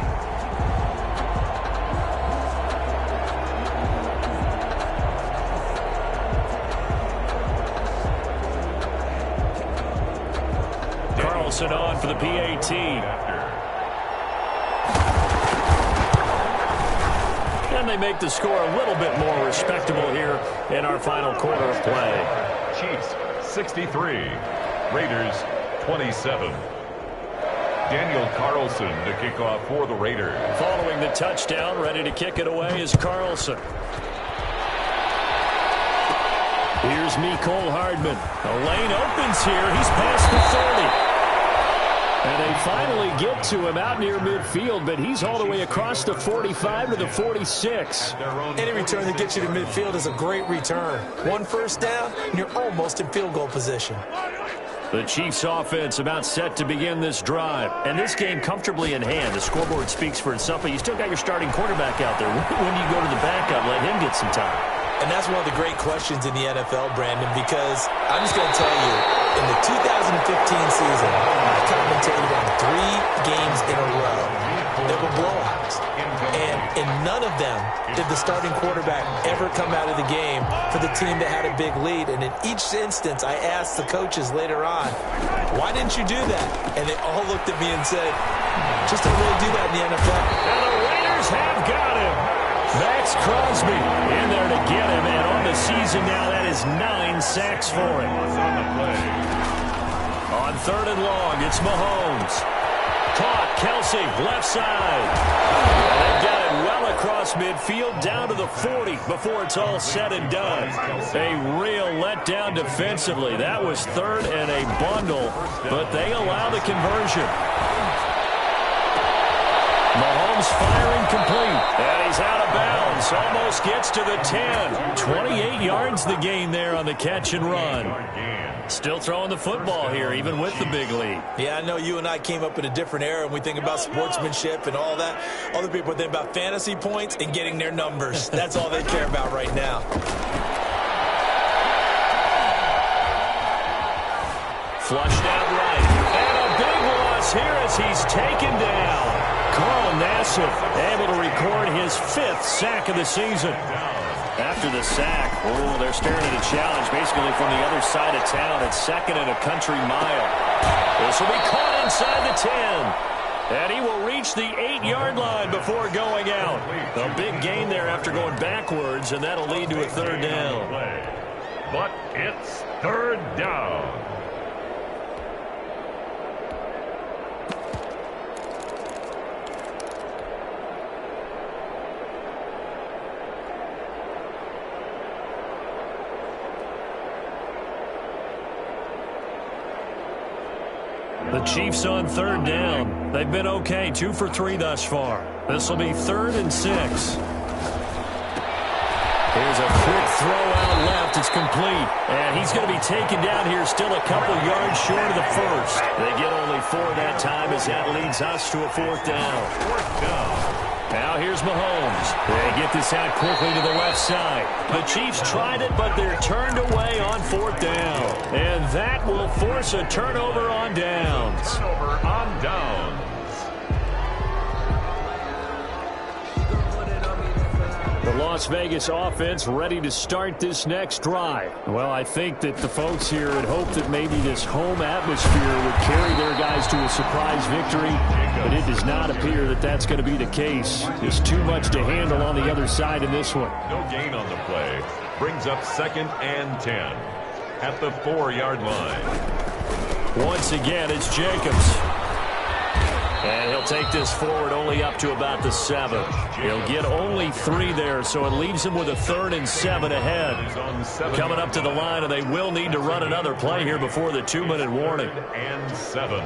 Speaker 2: Carlson on for the PAT. And they make the score a little bit more respectable here in our final quarter of play.
Speaker 4: Chiefs 63, Raiders 27. Daniel Carlson to kick off for the Raiders.
Speaker 2: Following the touchdown, ready to kick it away is Carlson. Here's Mecole Hardman. The lane opens here. He's past the 30. And they finally get to him out near midfield, but he's all the way across the 45 to the 46.
Speaker 5: Any return that gets you to midfield is a great return. One first down, and you're almost in field goal position.
Speaker 2: The Chiefs offense about set to begin this drive. And this game comfortably in hand. The scoreboard speaks for itself, but you still got your starting quarterback out there. When do you go to the backup, let him get some time?
Speaker 5: And that's one of the great questions in the NFL, Brandon, because I'm just going to tell you, in the 2015 season, I commentated on 3 games in a row. They were blowouts. And in none of them did the starting quarterback ever come out of the game for the team that had a big lead. And in each instance, I asked the coaches later on, why didn't you do that? And they all looked at me and said, just don't really do that in the NFL.
Speaker 2: And the Raiders have got him. Max Crosby in there to get him, and on the season now, that is 9 sacks for him. On 3rd and long, it's Mahomes. Caught, Kelsey, left side. And they've got it well across midfield, down to the 40 before it's all said and done. A real letdown defensively. That was 3rd and a bundle, but they allow the conversion. Mahomes firing complete, and he's out of bounds. Almost gets to the 10. 28 yards the gain there on the catch and run. Still throwing the football here, even with the big lead.
Speaker 5: Yeah, I know you and I came up in a different era, and we think about sportsmanship and all that. Other people think about fantasy points and getting their numbers. That's all they care about right now.
Speaker 2: Flushed out right. And a big loss here as he's taken down. Carl Nassib able to record his 5th sack of the season. After the sack, they're staring at a challenge basically from the other side of town. It's 2nd and a country mile. This will be caught inside the 10. And he will reach the 8-yard line before going out. A big gain there after going backwards, and that'll lead to a 3rd down.
Speaker 4: But it's 3rd down.
Speaker 2: The Chiefs on 3rd down. They've been okay, 2 for 3 thus far. This will be 3rd and 6. Here's a quick throw out left. It's complete. And he's going to be taken down here still a couple yards short of the 1st. They get only 4 that time as that leads us to a 4th down. 4th down. Now here's Mahomes. They get this out quickly to the left side. The Chiefs tried it, but they're turned away on 4th down. And that will force a turnover on downs.
Speaker 4: Turnover on downs.
Speaker 3: The Las Vegas offense ready to start this next drive. Well, I think that the folks here had hoped that maybe this home atmosphere would carry their guys to a surprise victory, but it does not appear that that's going to be the case. There's too much to handle on the other side in this one.
Speaker 4: No gain on the play. Brings up 2nd and 10 at the 4-yard line.
Speaker 2: Once again, it's Jacobs. And he'll take this forward only up to about the 7. He'll get only 3 there, so it leaves him with a 3rd and 7 ahead. Coming up to the line, and they will need to run another play here before the 2-minute warning.
Speaker 4: And 7.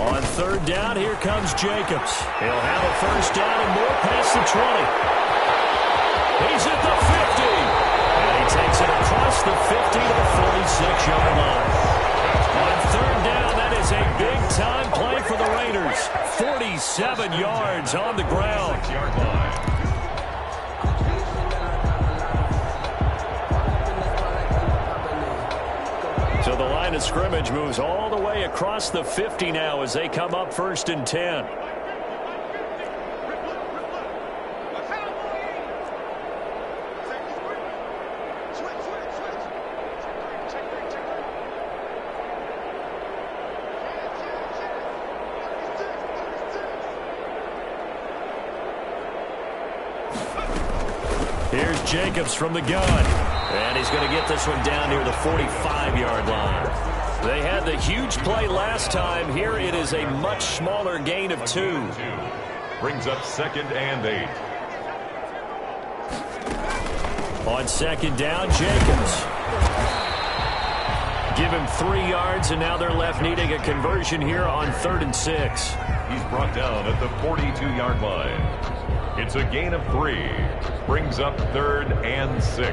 Speaker 2: On 3rd down, here comes Jacobs. He'll have a 1st down and more past the 20. He's at the 50. And he takes it across the 50 to the 46-yard line. On 3rd down, that is a big-time play for the Raiders. 47 yards on the ground. So the line of scrimmage moves all the way across the 50 now as they come up 1st and 10. Here's Jacobs from the gun. And he's going to get this one down near the 45-yard line. They had the huge play last time. Here it is a much smaller gain of 2.
Speaker 4: Brings up 2nd and 8.
Speaker 2: On 2nd down, Jacobs. Give him 3 yards, and now they're left needing a conversion here on 3rd and 6.
Speaker 4: He's brought down at the 42-yard line. It's a gain of 3. Brings up 3rd and 6.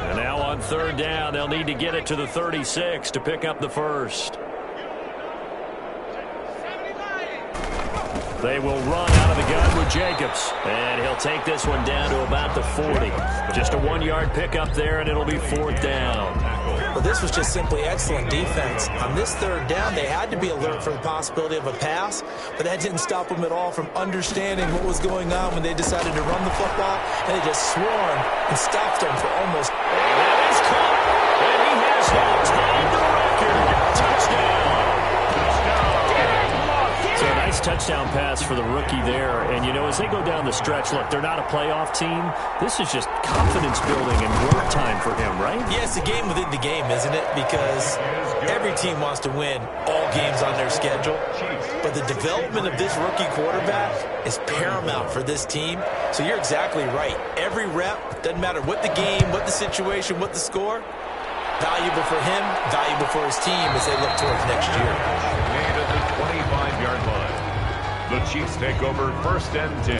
Speaker 2: And now on 3rd down, they'll need to get it to the 36 to pick up the first. They will run out of the gun with Jacobs. And he'll take this one down to about the 40. Just a 1-yard pickup there, and it'll be 4th down.
Speaker 5: Well, this was just simply excellent defense. On this 3rd down, they had to be alert for the possibility of a pass, but that didn't stop them at all from understanding what was going on when they decided to run the football, and they just swarmed and stopped them for almost...
Speaker 2: That is caught, and he has now tied the record. Touchdown. So a nice touchdown pass for the rookie there. And, you know, as they go down the stretch, look, they're not a playoff team. This is just confidence building and work time for him, right?
Speaker 5: Yeah, it's a game within the game, isn't it? Because every team wants to win all games on their schedule. But the development of this rookie quarterback is paramount for this team. So you're exactly right. Every rep, doesn't matter what the game, what the situation, what the score, valuable for him, valuable for his team as they look towards next year.
Speaker 4: Made at the 25-yard line. The Chiefs take over 1st and 10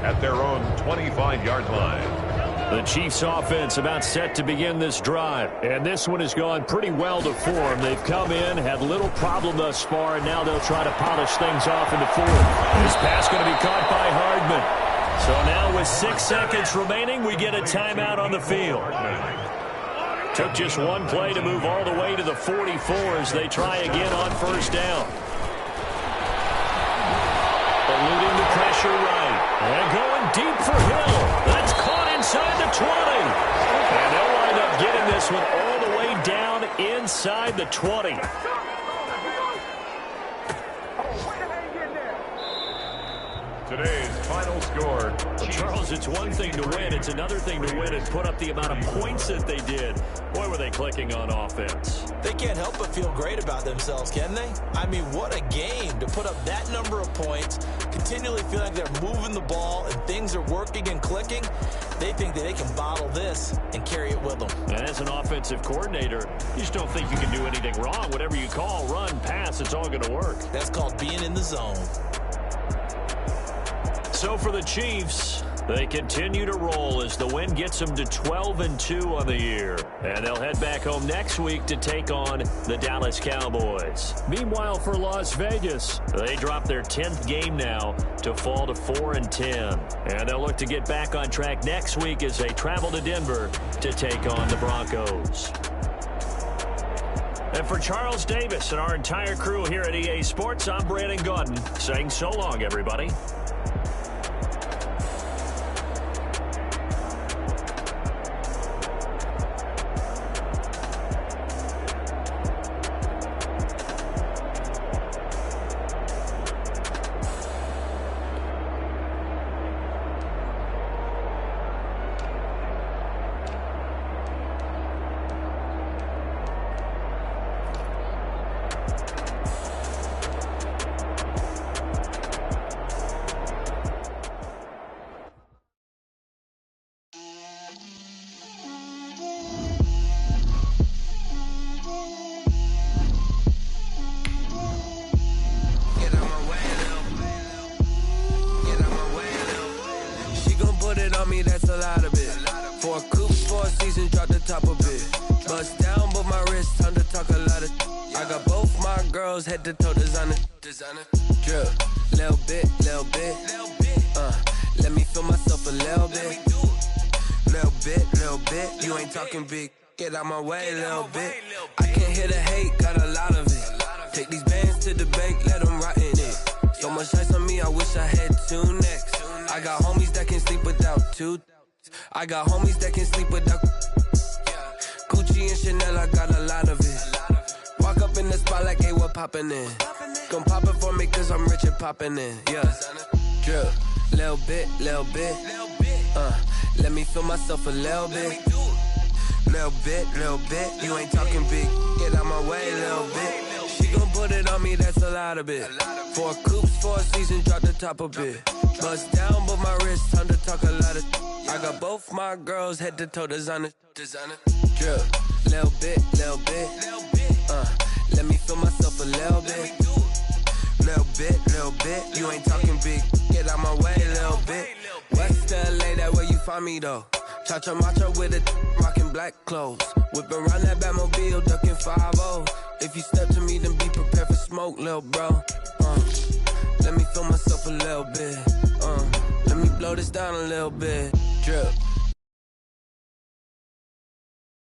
Speaker 4: at their own 25-yard line.
Speaker 2: The Chiefs offense about set to begin this drive. And this one has gone pretty well to form. They've come in, had little problem thus far, and now they'll try to polish things off in the 4th. This pass going to be caught by Hardman. So now with 6 seconds remaining, we get a timeout on the field. Took just one play to move all the way to the 44 as they try again on 1st down. Eluding the pressure right. And going deep for Hill. That's caught inside the 20. And they'll wind up getting this one all the way down inside the 20.
Speaker 4: Today's final score.
Speaker 2: Well, Charles, it's one thing to win. It's another thing to win and put up the amount of points that they did. Boy, were they clicking on offense.
Speaker 5: They can't help but feel great about themselves, can they? I mean, what a game to put up that number of points, continually feel like they're moving the ball and things are working and clicking. They think that they can bottle this and carry it with them.
Speaker 2: And as an offensive coordinator, you just don't think you can do anything wrong. Whatever you call, run, pass, it's all going to work.
Speaker 5: That's called being in the zone.
Speaker 2: So for the Chiefs, they continue to roll as the win gets them to 12-2 on the year. And they'll head back home next week to take on the Dallas Cowboys. Meanwhile, for Las Vegas, they drop their 10th game now to fall to 4-10. And they'll look to get back on track next week as they travel to Denver to take on the Broncos. And for Charles Davis and our entire crew here at EA Sports, I'm Brandon Gaudin saying so long, everybody.
Speaker 1: Head to toe designer, drip, little bit, let me feel myself a little bit, you ain't talking big, get out my way a little bit, I can't hear the hate, got a lot of it, take these bands to the bank, let them rot in it, so much ice on me, I wish I had 2 necks, I got homies that can sleep without 2, I got homies that can sleep without Gucci and Chanel, I got a lot of poppin' in. Gon' pop it for me cause I'm rich and poppin' in. Yeah. Drip. Little bit. Let me feel myself a little bit. Little bit. You ain't talking big. Get out my way, little bit. She gon' put it on me, that's a lot of it. 4 coops, 4 seasons, drop the top a bit. Bust down, but my wrist, time to talk a lot of. I got both my girls head to toe designer. Drip, little bit. Let me feel myself a little bit. Little bit. You ain't talking big. Get out my way, little bit. West LA, that where you find me though. Cha-cha matcha with it, rockin' black clothes. Whip around that Batmobile, duckin' 5-0. If you step to me, then be prepared for smoke, lil' bro. Let me feel myself a little bit. Let me blow this down a little bit. Drip.